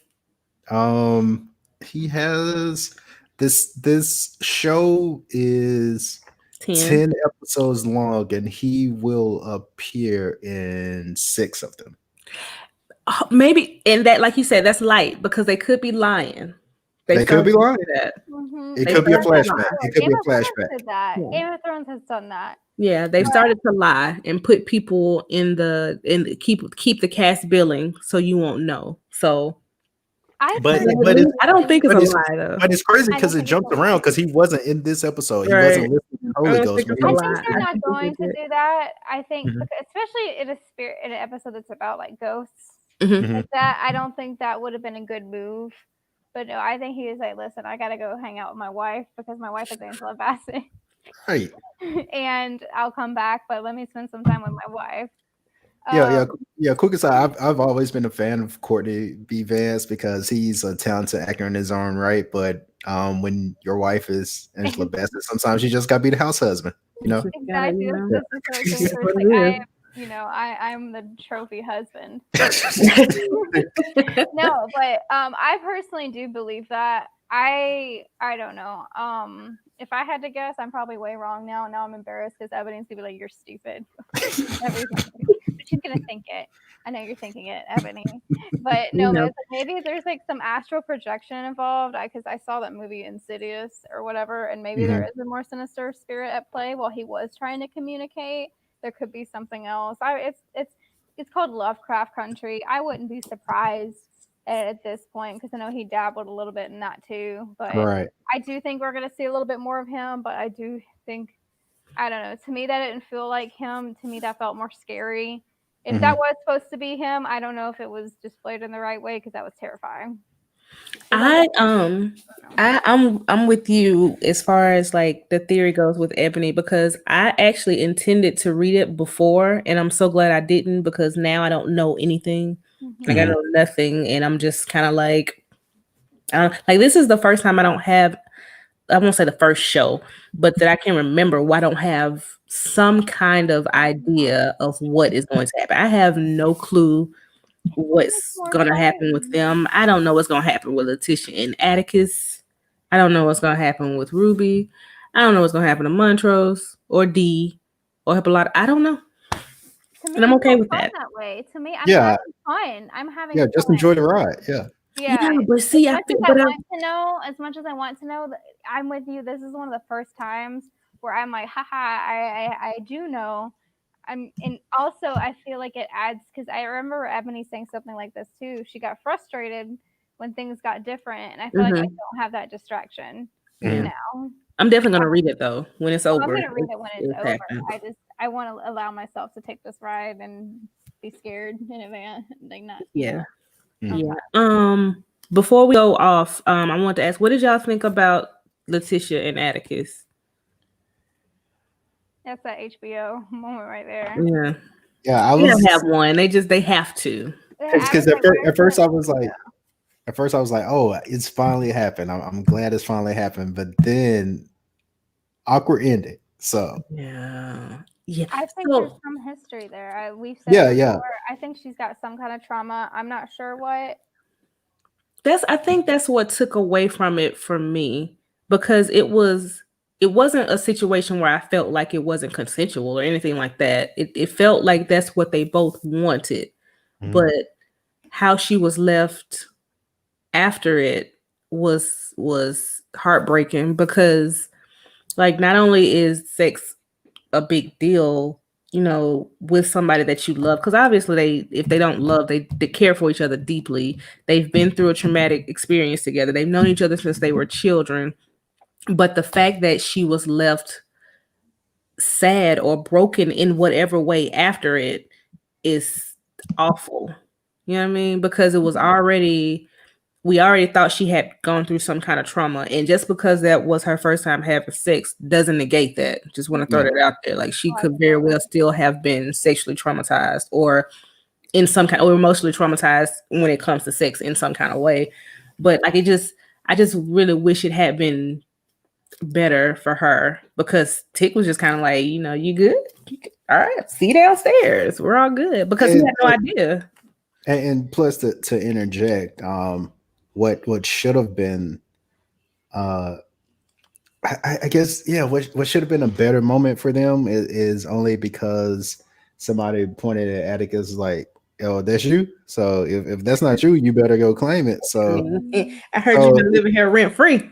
He has this show is 10 episodes long, and he will appear in 6 of them. Maybe, and that, like you said, that's light because they could be lying. They could be lying. It could be a flashback. It could be a flashback. Game of Thrones has done that. Yeah, they've started to lie and put people in keep the cast billing so you won't know. So I don't think it's a lie though. But it's crazy because it jumped around because he wasn't in this episode. He wasn't listening to Holy Ghost. I think they're not going to do that. I think, especially in an episode that's about like ghosts, like that. I don't think that would have been a good move. But no, I think he was like, listen, I gotta go hang out with my wife because my wife is Angela Bassett. Right. and I'll come back, but let me spend some time with my wife. Yeah, Um, yeah. Quick aside, I've always been a fan of Courtney B. Vance because he's a talented actor in his own right. But when your wife is Angela Bassett, sometimes you just gotta be the house husband, you know. Just gotta, exactly. Yeah. That's the sort of thing that's where what it's like it I'm the trophy husband. is. No, but I personally do believe that. I don't know. If I had to guess, I'm probably way wrong now. Now I'm embarrassed because Ebony's gonna be like, "You're stupid." Everything, but she's gonna think it. I know you're thinking it, Ebony. But You no, but know. it's like maybe there's like some astral projection involved. Because I saw that movie Insidious or whatever, and maybe there Mhm. is a more sinister spirit at play while he was trying to communicate. There could be something else. It's called Lovecraft Country. I wouldn't be surprised at this point because I know he dabbled a little bit in that too. But Right. I do think we're gonna see a little bit more of him. But I do think I don't know. To me, that didn't feel like him. To me, that felt more scary. If that Mhm. was supposed to be him, I don't know if it was displayed in the right way because that was terrifying. Is that I just I'm with you as far as like the theory goes with Ebony because I actually intended to read it before and I'm so glad I didn't because now I don't know anything. Like I Mhm. Mhm. know nothing and I'm just kind of like this is the first time I won't say the first show, but that I can remember why I don't have some kind of idea of what is going to happen. I have no clue It's what's more gonna happen with fun. them. I don't know what's gonna happen with Letitia and Atticus. I don't know what's gonna happen with Ruby. I don't know what's gonna happen to Montrose or D or Hippolyta. I don't know. To me, And I'm it's okay more with fun that. that way. To me, I'm Yeah. having fun. I'm having Yeah. Just fun. enjoy the ride. Yeah. Yeah, Yeah. but As see, I much feel as I but I want to know, as much as I want to know, I'm with you. This is one of the first times where I'm like, haha, I do know. And also I feel like it adds because I remember Ebony saying something like this too. She got frustrated when things got different, and I feel like I mhm, don't have that distraction Mhm. yeah. now. I'm definitely gonna read it though when it's Oh, I'm over. gonna read it when it's It's over. happening. I want to allow myself to take this ride and be scared in advance, like not, Yeah. Mhm. Yeah. Okay. Before we go off, I want to ask, what did y'all think about Letitia and Atticus? That's that HBO moment right there. Yeah. Yeah. I They don't was have one. They have to. I was because like, where's at first the I was like. At first, I was like, "Oh, it's finally happened. I'm glad it's finally happened." But then, awkward ending. So, Yeah. Yeah. I think there's So some history there. We've said it yeah, yeah. before. I think she's got some kind of trauma. I'm not sure what. I think that's what took away from it for me because it wasn't a situation where I felt like it wasn't consensual or anything like that. It felt like that's what they both wanted. Mhm. But how she was left after it was heartbreaking because like not only is sex a big deal, with somebody that you love. Because obviously, if they don't love, they care for each other deeply. They've been through a traumatic experience together. They've known each other since they were children. But the fact that she was left sad or broken in whatever way after it is awful. You know what I mean? Because it was already we already thought she had gone through some kind of trauma. And just because that was her first time having sex doesn't negate that. Just want to throw Yeah. that out there. Like she Oh, could very absolutely. well still have been sexually traumatized or in some kind or emotionally traumatized when it comes to sex in some kind of way. But like I just really wish it had been better for her because Tick was just kind of like, you good? All right, see you downstairs. We're all good because he And, had no idea. and plus to interject, what should have been, uh, I guess, yeah, what should have been a better moment for them is only because somebody pointed at Atticus like, "Oh, that's you." So if that's not you, you better go claim it. I So mean, Mm. I heard you've so been living here rent free.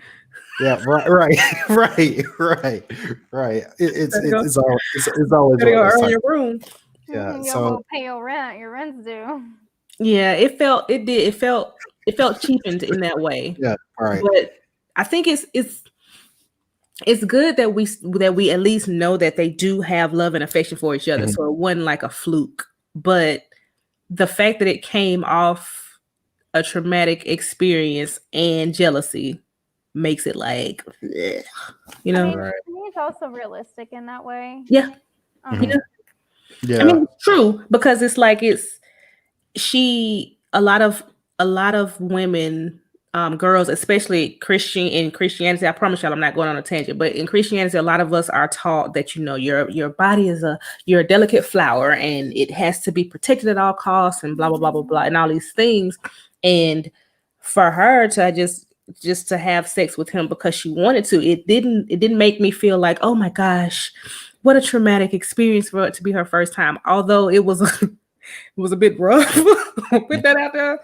yeah, right, right. Better go, It's always better one of go those earn times. your room. Yeah. Mhm, you'll So go pay your rent. Your rent's due. Yeah, it felt cheapened in that way. yeah, all right. But I think it's good that we at least know that they do have love and affection for each other. Mhm. So it wasn't like a fluke. But the fact that it came off a traumatic experience and jealousy makes it like, ugh, you I know? mean, Right. to me, it's also realistic in that way. Yeah. Mhm. I Yeah. mean, it's true because it's like a lot of women, girls, especially Christianity. I promise y'all I'm not going on a tangent, but in Christianity, a lot of us are taught that your body is you're a delicate flower and it has to be protected at all costs and blah blah blah blah blah and all these things. And for her to just to have sex with him because she wanted to, it didn't make me feel like, oh my gosh, what a traumatic experience for it to be her first time. Although it was it was a bit rough. Put that out there.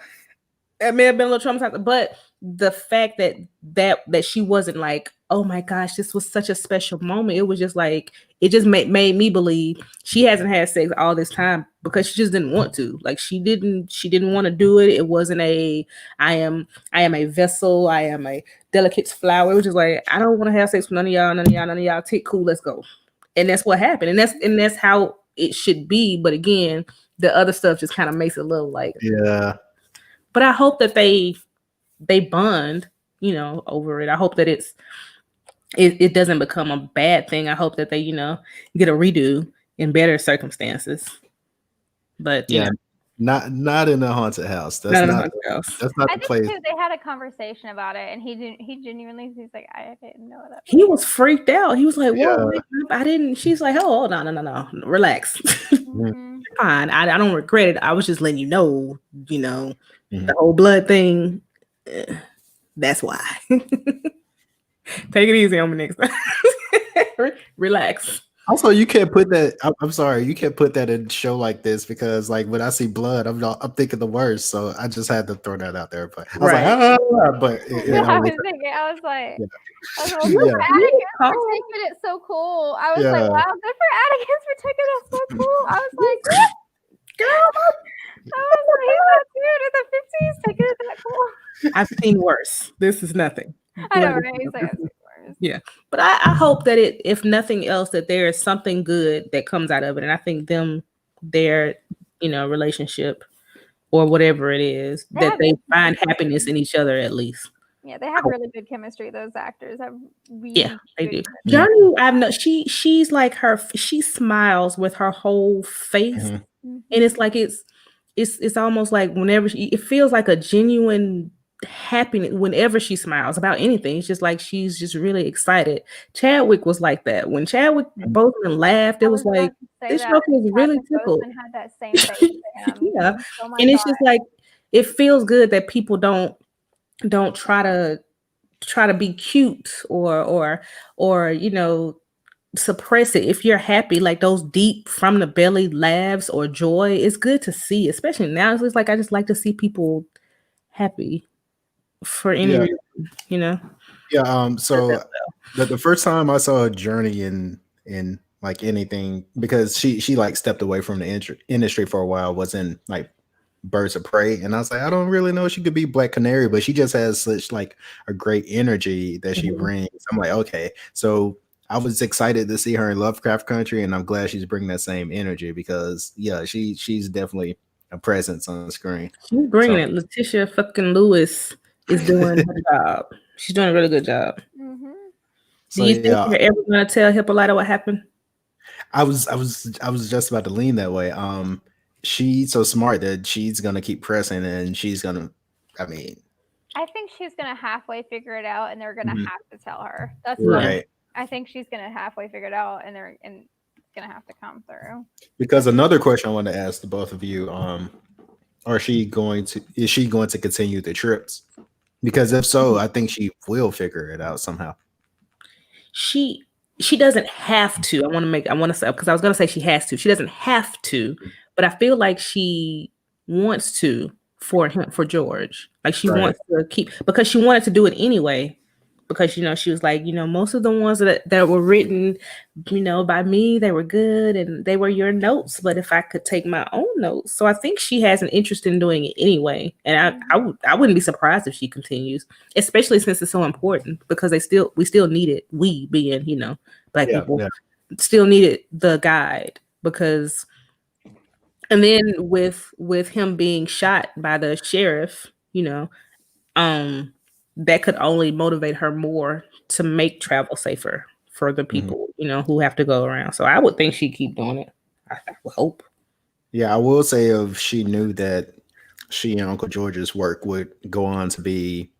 It may have been a little traumatizing, but the fact that she wasn't like, oh my gosh, this was such a special moment. It was just like it just made me believe she hasn't had sex all this time because she just didn't want to. Like she didn't want to do it. It wasn't I am a vessel. I am a delicate flower. It was just like I don't want to have sex with none of y'all. None of y'all. None of y'all. Take cool. Let's go. And that's what happened. And that's how it should be. But again, the other stuff just kind of makes it a little like Yeah. But I hope that they bond, over it. I hope that it doesn't become a bad thing. I hope that they, get a redo in better circumstances. But Yeah. Not in a haunted house. not in a haunted house. That's not I the think place. too, they had a conversation about it, and he genuinely, he's like, I didn't know that. He was freaked out. He was like, "Whoa, Yeah. I didn't." She's like, "Oh, no, relax, Mhm. fine. I don't regret it. I was just letting you know, Mhm. the whole blood thing. That's why. Take it easy on me next time. Relax." Also, you can't put that. I'm sorry, you can't put that in a show like this because, like, when I see blood, I'm thinking the worst. So I just had to throw that out there. But I was Right. like, but I was thinking, I was like, Yeah. well, Yeah. good for Atticus for taking it so cool. I was like, Yeah. wow, good for Atticus for taking it so cool. I was like, Girl, he's that dude in the 50s taking it that cool. I've seen worse. This is nothing. I know, right? He's like, I've seen worse. Yeah, but I hope that if nothing else, that there is something good that comes out of it, and I think their relationship or whatever it is, that they find happiness in each other at least. Yeah, they have really good chemistry. Those actors have really they good do. chemistry. Johnny, I've no she's like she smiles with her whole face, Mhm. and it's like it's almost like whenever it feels like a genuine happiness whenever she smiles about anything. It's just like she's just really excited. Chadwick was like that. When Chadwick Boseman laughed, it was like this show was really tickled. Had that same face to him. Yeah, Oh my and it's God. just like it feels good that people don't try to be cute or suppress it. If you're happy, like those deep from the belly laughs or joy, it's good to see, especially now. It's like I just like to see people happy for any reason, Yeah. So the first time I saw a Journey in like anything, because she like stepped away from the industry for a while, was in like Birds of Prey, and I was like, I don't really know if she could be Black Canary, but she just has such like a great energy that she brings. I'm like, okay, so I was excited to see her in Lovecraft Country, and I'm glad she's bringing that same energy because yeah, she's definitely a presence on the screen. She's bringing it. Letitia fucking Lewis is doing her job. She's doing a really good job. So Do you think you're ever gonna tell Hippolyta what happened? I was just about to lean that way. She's so smart that she's gonna keep pressing, and she's gonna. I think she's gonna halfway figure it out, and they're gonna have to tell her. That's right. I think she's gonna halfway figure it out, and it's gonna have to come through. Because another question I want to ask the both of you: is she going to continue the trips? Because if so, I think she will figure it out somehow. She doesn't have to. I want to say, because I was going to say she has to. She doesn't have to, but I feel like she wants to for George. Like she wants to keep, because she wanted to do it anyway. Because she was like, most of the ones that were written, by me, they were good and they were your notes. But if I could take my own notes, so I think she has an interest in doing it anyway. And I wouldn't be surprised if she continues, especially since it's so important, because we still need it. We being Black people still needed the guide, because. And then with him being shot by the sheriff, that could only motivate her more to make travel safer for the people, who have to go around. So I would think she'd keep doing it. I would hope. Yeah, I will say if she knew that she and Uncle George's work would go on to be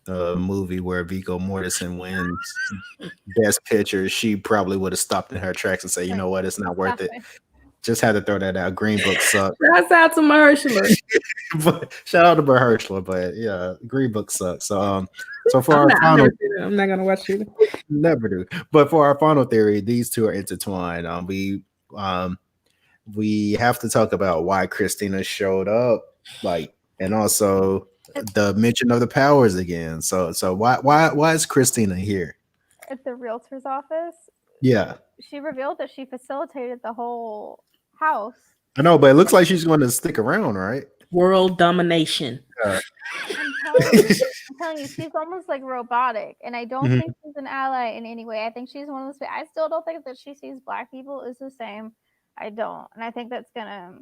a movie where Viggo Mortensen wins Best Picture, she probably would have stopped in her tracks and say, you Like, know what, it's not worth stop it. it. Just had to throw that out. Green Book sucked. Shouts out to Mahershala. But shout out to Mahershala, but yeah, Green Book sucks. So for I'm our not, I've final, never seen it. I'm not gonna watch it. never do. But for our final theory, these two are intertwined. We have to talk about why Christina showed up, like, and also the mention of the powers again. So why is Christina here? At the realtor's office, Yeah, she revealed that she facilitated the whole house. I know, but it looks like she's going to stick around, right? World domination. Yeah. I'm telling you, she's almost like robotic, and I don't Mhm. think she's an ally in any way. I think she's one of those. I still don't think that she sees black people as the same. I don't, and I think that's gonna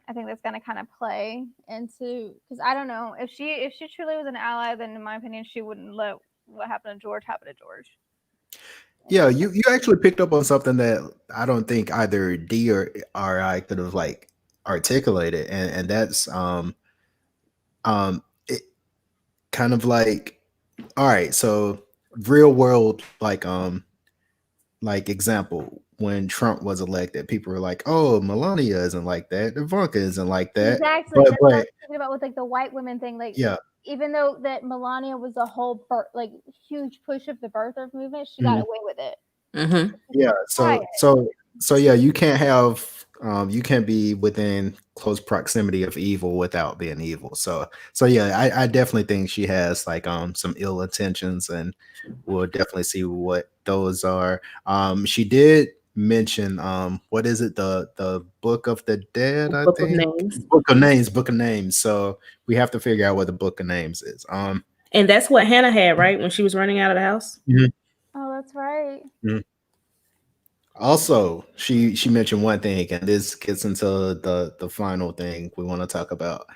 kind of play into, because I don't know if she truly was an ally, then in my opinion she wouldn't let what happened to George happen to George. Yeah, you actually picked up on something that I don't think either D or I could have like articulated, and that's it kind of like, all right, so real world, like example, when Trump was elected, people were like, oh, Melania isn't like that, Ivanka isn't like that, Exactly. That's what I but was thinking about with like the white women thing. Like, yeah. even though that Melania was a whole like huge push of the birther movement, she got Mhm. away with it. Mm-hmm. Yeah, Quiet. so yeah, you can't have you can't be within close proximity of evil without being evil. So yeah, I definitely think she has like some ill intentions, and we'll definitely see what those are. She did mention what is it, the Book of the Dead, I Book of think. Names. Book of Names. So we have to figure out what the Book of Names is. And that's what Hannah had, right? When she was running out of the house. Oh, that's right. Also, she mentioned one thing, and this gets into the final thing we want to talk about.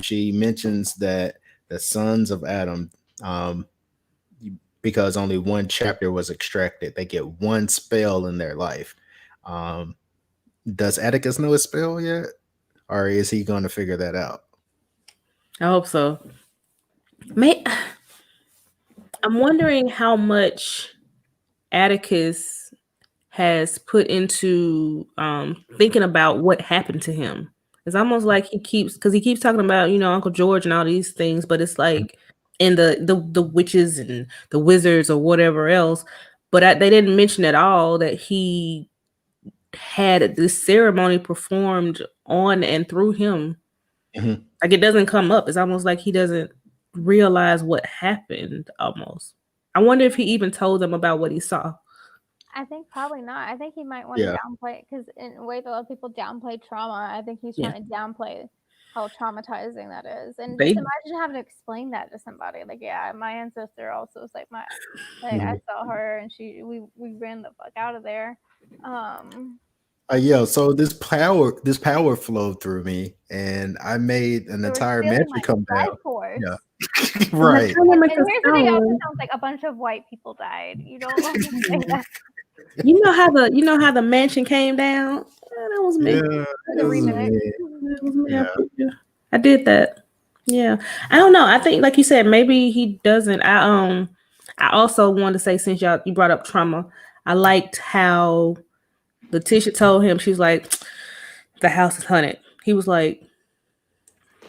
She mentions that the sons of Adam, um, because only one chapter was extracted, they get one spell in their life. Um, does Atticus know his spell yet, or is he going to figure that out? I hope so. I'm wondering how much Atticus has put into thinking about what happened to him. It's almost like he keeps talking about, Uncle George and all these things, but it's like in the witches and the wizards or whatever else. But they didn't mention at all that he had this ceremony performed on and through him. Mhm. Like, it doesn't come up. It's almost like he doesn't realize what happened almost. I wonder if he even told them about what he saw. I think probably not. I think he might want Yeah. to downplay it, because in a way that a lot of people downplay trauma, I think he's trying to downplay how traumatizing that is. And just imagine having to explain that to somebody. Like, yeah, my ancestor also was like I saw her and we ran the fuck out of there. Yeah, so this power flowed through me, and I made an entire mansion come down. Yeah. Right. And here's the thing, it also sounds like a bunch of white people died. You don't want to say that. You know how the mansion came down? That was me. Yeah, The remake. That was me. I did that. Yeah. I don't know. I think, like you said, maybe he doesn't. I also wanted to say, since you brought up trauma, I liked how Letitia told him, she's like, the house is haunted. He was like,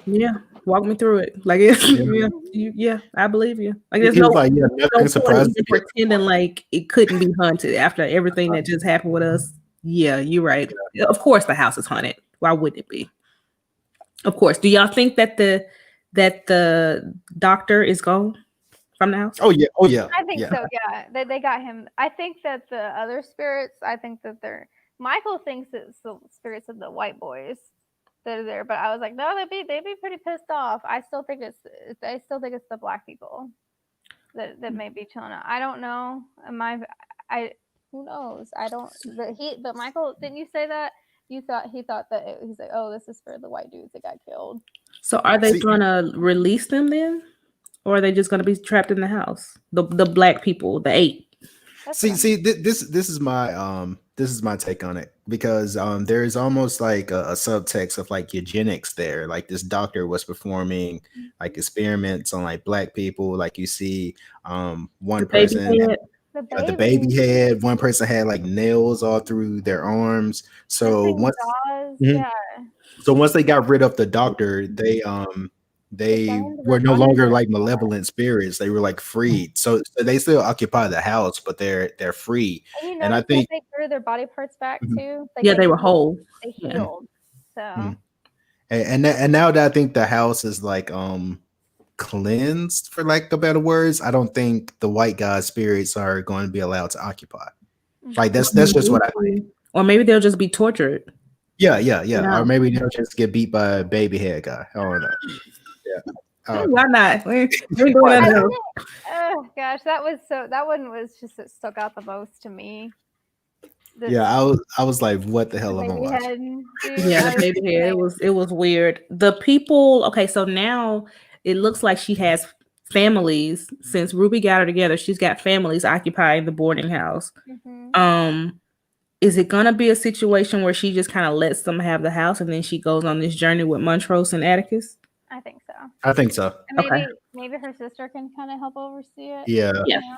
yeah, walk me through it. Like, yeah, I believe you. Like, there's He no, was like, yeah, no nothing point surprised even me. pretending like it couldn't be haunted after everything that just happened with us. Yeah, you're right. Yeah. Of course the house is haunted. Why wouldn't it be? Of course. Do y'all think that the doctor is gone from the house? Oh yeah. I think so, yeah. They got him. I think that the other spirits, I think that Michael thinks it's the spirits of the white boys that are there, but I was like, no, they'd be pretty pissed off. I still think it's the black people that may be chilling out. I don't know. Who knows? I don't. But Michael, didn't you say that? He thought that he's like, oh, this is for the white dudes that got killed. So are they gonna release them then, or are they just gonna be trapped in the house? The black people, the 8. That's See, what see, this is my take on it because there is almost like a subtext of like eugenics there. Like this doctor was performing like experiments on like black people. Like you see, The one baby person head. the the baby. baby head, one person had like nails all through their arms. So Missing once jaws. Mhm. Yeah. so once they got rid of the doctor, They they blamed the were no longer hunter. like malevolent spirits. They were like freed. So they still occupy the house, but they're free. And you And I notice that think they grew their body parts back Mhm, too. Like Yeah, they were whole. they Yeah. healed. So mhm. And now that I think the house is like cleansed for lack of better words, I don't think the white guy's spirits are going to be allowed to occupy. Like that's just what I think. Or maybe they'll just be tortured. Yeah. Or No. maybe they'll just get beat by a baby head guy. I don't know. Yeah. Why not? We ain't doing Why that I not? now. didn't, oh gosh, that one was just it stuck out the most to me. Yeah, I was like, what the The hell am I baby watching? head, dude. Yeah, I the was baby just head. like, It was weird. The people. Okay, so now it looks like she has families. Since Ruby got her together, she's got families occupying the boarding house. mhm, Is it gonna be a situation where she just kind of lets them have the house and then she goes on this journey with Montrose and Atticus? I think so. I think so. And Okay. maybe her sister can kind of help oversee it. Yeah. Yeah, You know?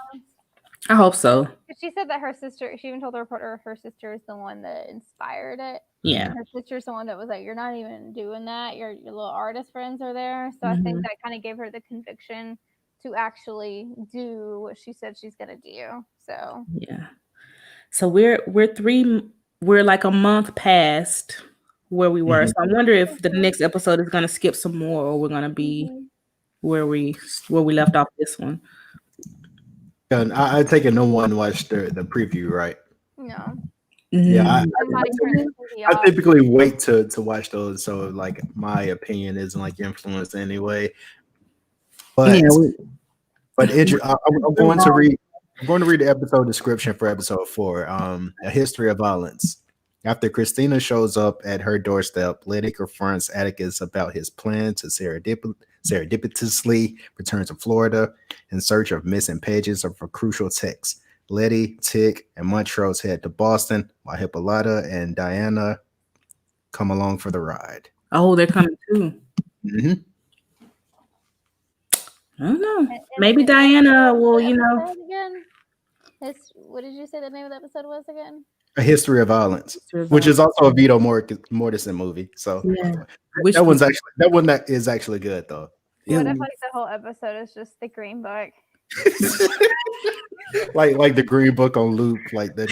I hope so. 'Cause she said that her sister. She even told the reporter her sister is the one that inspired it. Yeah. Her sister's the one that was like, "You're not even doing that. Your little artist friends are there." So I Mhm. think that kind of gave her the conviction to actually do what she said she's gonna do. So Yeah. So we're like a month past where we were. Mhm. So I wonder if the next episode is gonna skip some more or we're gonna be mhm. where we left off this one. And I take it no one watched the preview, right? No, Yeah, Mm. somebody turned the TV I off. typically wait to watch those, so like my opinion isn't like influenced anyway. Yeah, But we, I'm going to read. I'm going to read the episode description for episode 4. A history of violence. After Christina shows up at her doorstep, Letty confronts Atticus about his plan to serendipitously return to Florida in search of missing pages of a crucial text. Letty, Tick, and Montrose head to Boston, while Hippolyta and Diana come along for the ride. oh, they're coming too. Mhm. I don't know. And Maybe what's Diana the will, you know. episode again? What did you say the name of the episode was again? A history of violence, which is also a Vito Mortensen movie. So Yeah. Which that is actually good though. What if like the whole episode is just the Green Book? like the Green Book on loop, like that.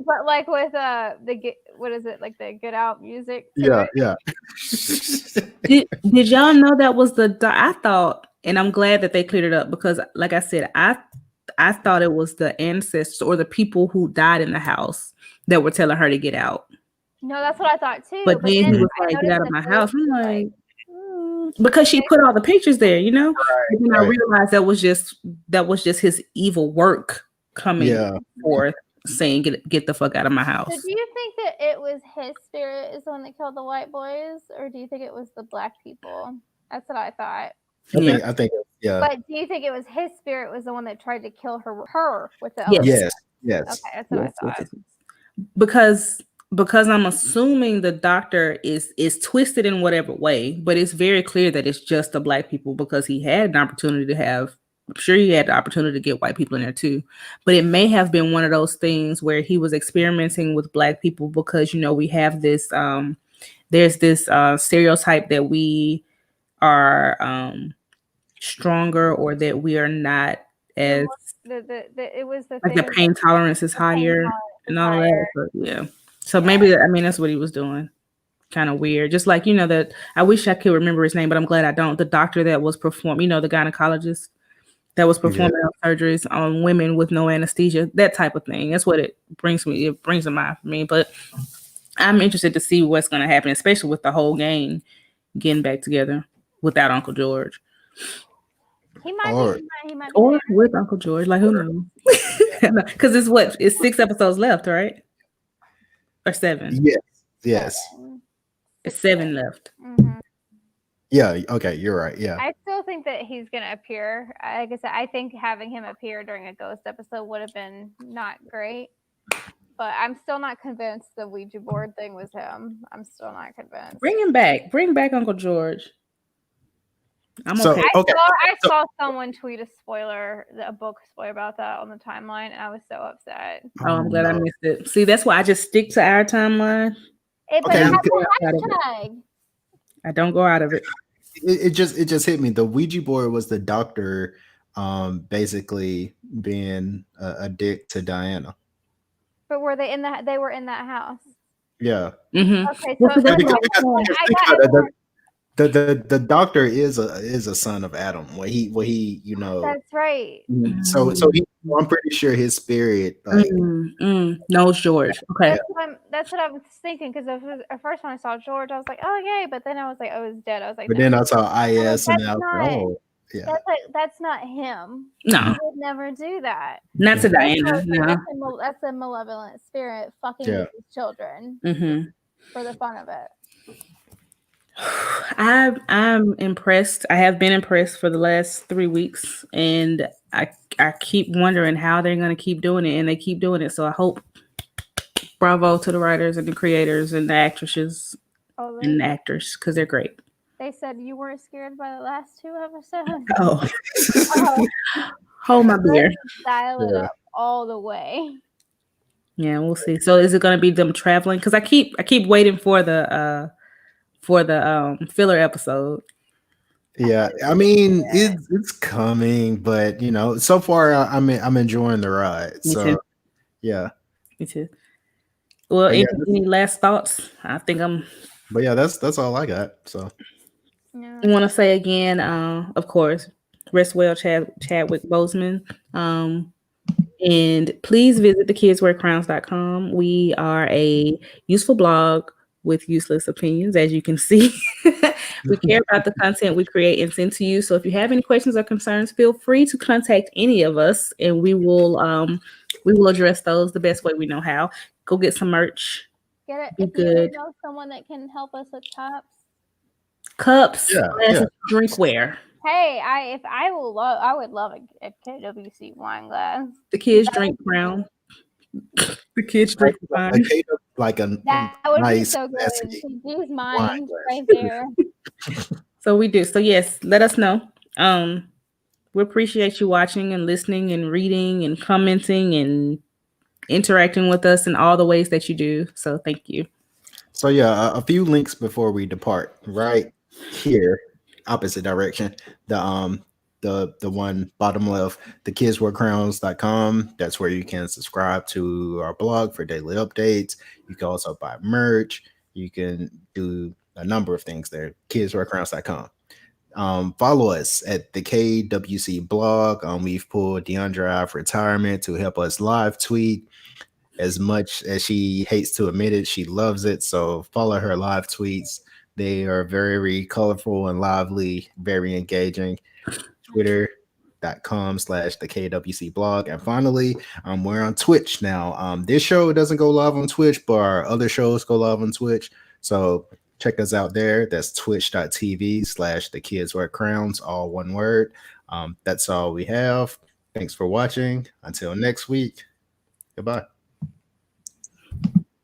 But like with what is it, like the Get Out music? To Yeah, it? yeah. did y'all know that was I thought, and I'm glad that they cleared it up because, like I said, I thought it was the ancestors or the people who died in the house that were telling her to get out. No, that's what I thought too. But then he was I like, "Get out of noticed my that house." I'm like, like, because she put all the pictures there, you know. And then I Right. realized that was just his evil work coming forth, saying, "Get the fuck out of my house." So do you think that it was his spirit is the one that killed the white boys, or do you think it was the black people? That's what I thought. I think, yeah. But do you think it was his spirit was the one that tried to kill her with the elephant? Yes. Okay, that's what I thought. Because I'm assuming the doctor is twisted in whatever way, but it's very clear that it's just the black people because he had an opportunity to have. I'm sure he had the opportunity to get white people in there too, but it may have been one of those things where he was experimenting with black people because we have this. There's this stereotype that we are stronger or that we are not as It was the like thing the pain tolerance is higher and all that. But yeah. So maybe that's what he was doing. Kind of weird. Just like, that I wish I could remember his name, but I'm glad I don't. The doctor that was performing, the gynecologist that was performing surgeries on women with no anesthesia, that type of thing. That's what it brings to mind for me. But I'm interested to see what's going to happen, especially with the whole gang getting back together without Uncle George. He might be or with Uncle George. Like, who knows? Because it's 6 episodes left, right? Or 7? Yes. It's 7 left. Mm-hmm. Yeah. Okay. You're right. Yeah. I still think that he's gonna appear. Like I said, I think having him appear during a ghost episode would have been not great. But I'm still not convinced the Ouija board thing was him. I'm still not convinced. Bring him back. Bring back Uncle George. I'm So, okay. I saw someone tweet a book spoiler about that on the timeline, and I was so upset. Oh, I'm glad I missed it. See, that's why I just stick to our timeline. But Okay, it has okay. a hashtag. I don't go out of it. It just hit me. The Ouija board was the doctor, basically being a dick to Diana. But were they in that? They were in that house. Yeah. Mm-hmm. Okay, Well, so that's Because- what because I think got about it, it. the doctor is a son of Adam. What he That's right. so I'm pretty sure his spirit like knows George. Okay. That's what I was thinking, because at first when I saw George, I was like, oh yay, but then I was like, oh, he's dead. I was like, but no. then I saw IS and That's I was like, not- oh yeah. That's not him. No, He would never do that. not to Diana. No. That's a malevolent spirit fucking Yeah. with his children Mm-hmm. for the fun of it. I'm impressed. I have been impressed for the last 3 weeks, and I keep wondering how they're going to keep doing it, and they keep doing it. So I hope. Bravo to the writers and the creators and the actresses Oh, and the actors, because they're great. they said you weren't scared by the last 2 episodes. Oh, Oh, hold my beer. dial it Yeah. up all the way. Yeah, we'll see. So is it going to be them traveling? Because I keep waiting for the filler episode. Yeah, I mean it's coming, but so far I'm enjoying the ride. Me So too. yeah, Me too. Well, But yeah, any last thoughts? I think but yeah, that's all I got. So Yeah. I want to say again, of course, rest well, Chadwick Boseman. And please visit thekidswearcrowns.com. We are a useful blog with useless opinions, as you can see. We care about the content we create and send to you. So if you have any questions or concerns, feel free to contact any of us, and we will address those the best way we know how. Go get some merch. Get it. Be If you good. know someone that can help us with Cups, Yeah, glasses, drinkware. hey, I would love a KWC wine glass. The kids drink brown. The kids drink wine. like a That would nice be so good. classy Use mine wine glass. right there. So we do. So yes, let us know. We appreciate you watching and listening and reading and commenting and interacting with us in all the ways that you do. So thank you. So yeah, a few links before we depart. Right here, opposite direction. The one bottom left, thekidswearcrowns.com. That's where you can subscribe to our blog for daily updates. You can also buy merch. You can do a number of things there. kidswearcrowns.com. Follow us at the KWC blog. We've pulled DeAndre out of retirement to help us live tweet. As much as she hates to admit it, she loves it. So follow her live tweets. They are very colorful and lively, very engaging. Twitter.com/the KWC blog. And finally, we're on Twitch now. This show doesn't go live on Twitch, but our other shows go live on Twitch. So check us out there. That's twitch.tv/the kids wear crowns, all one word. That's all we have. Thanks for watching. Until next week. Goodbye.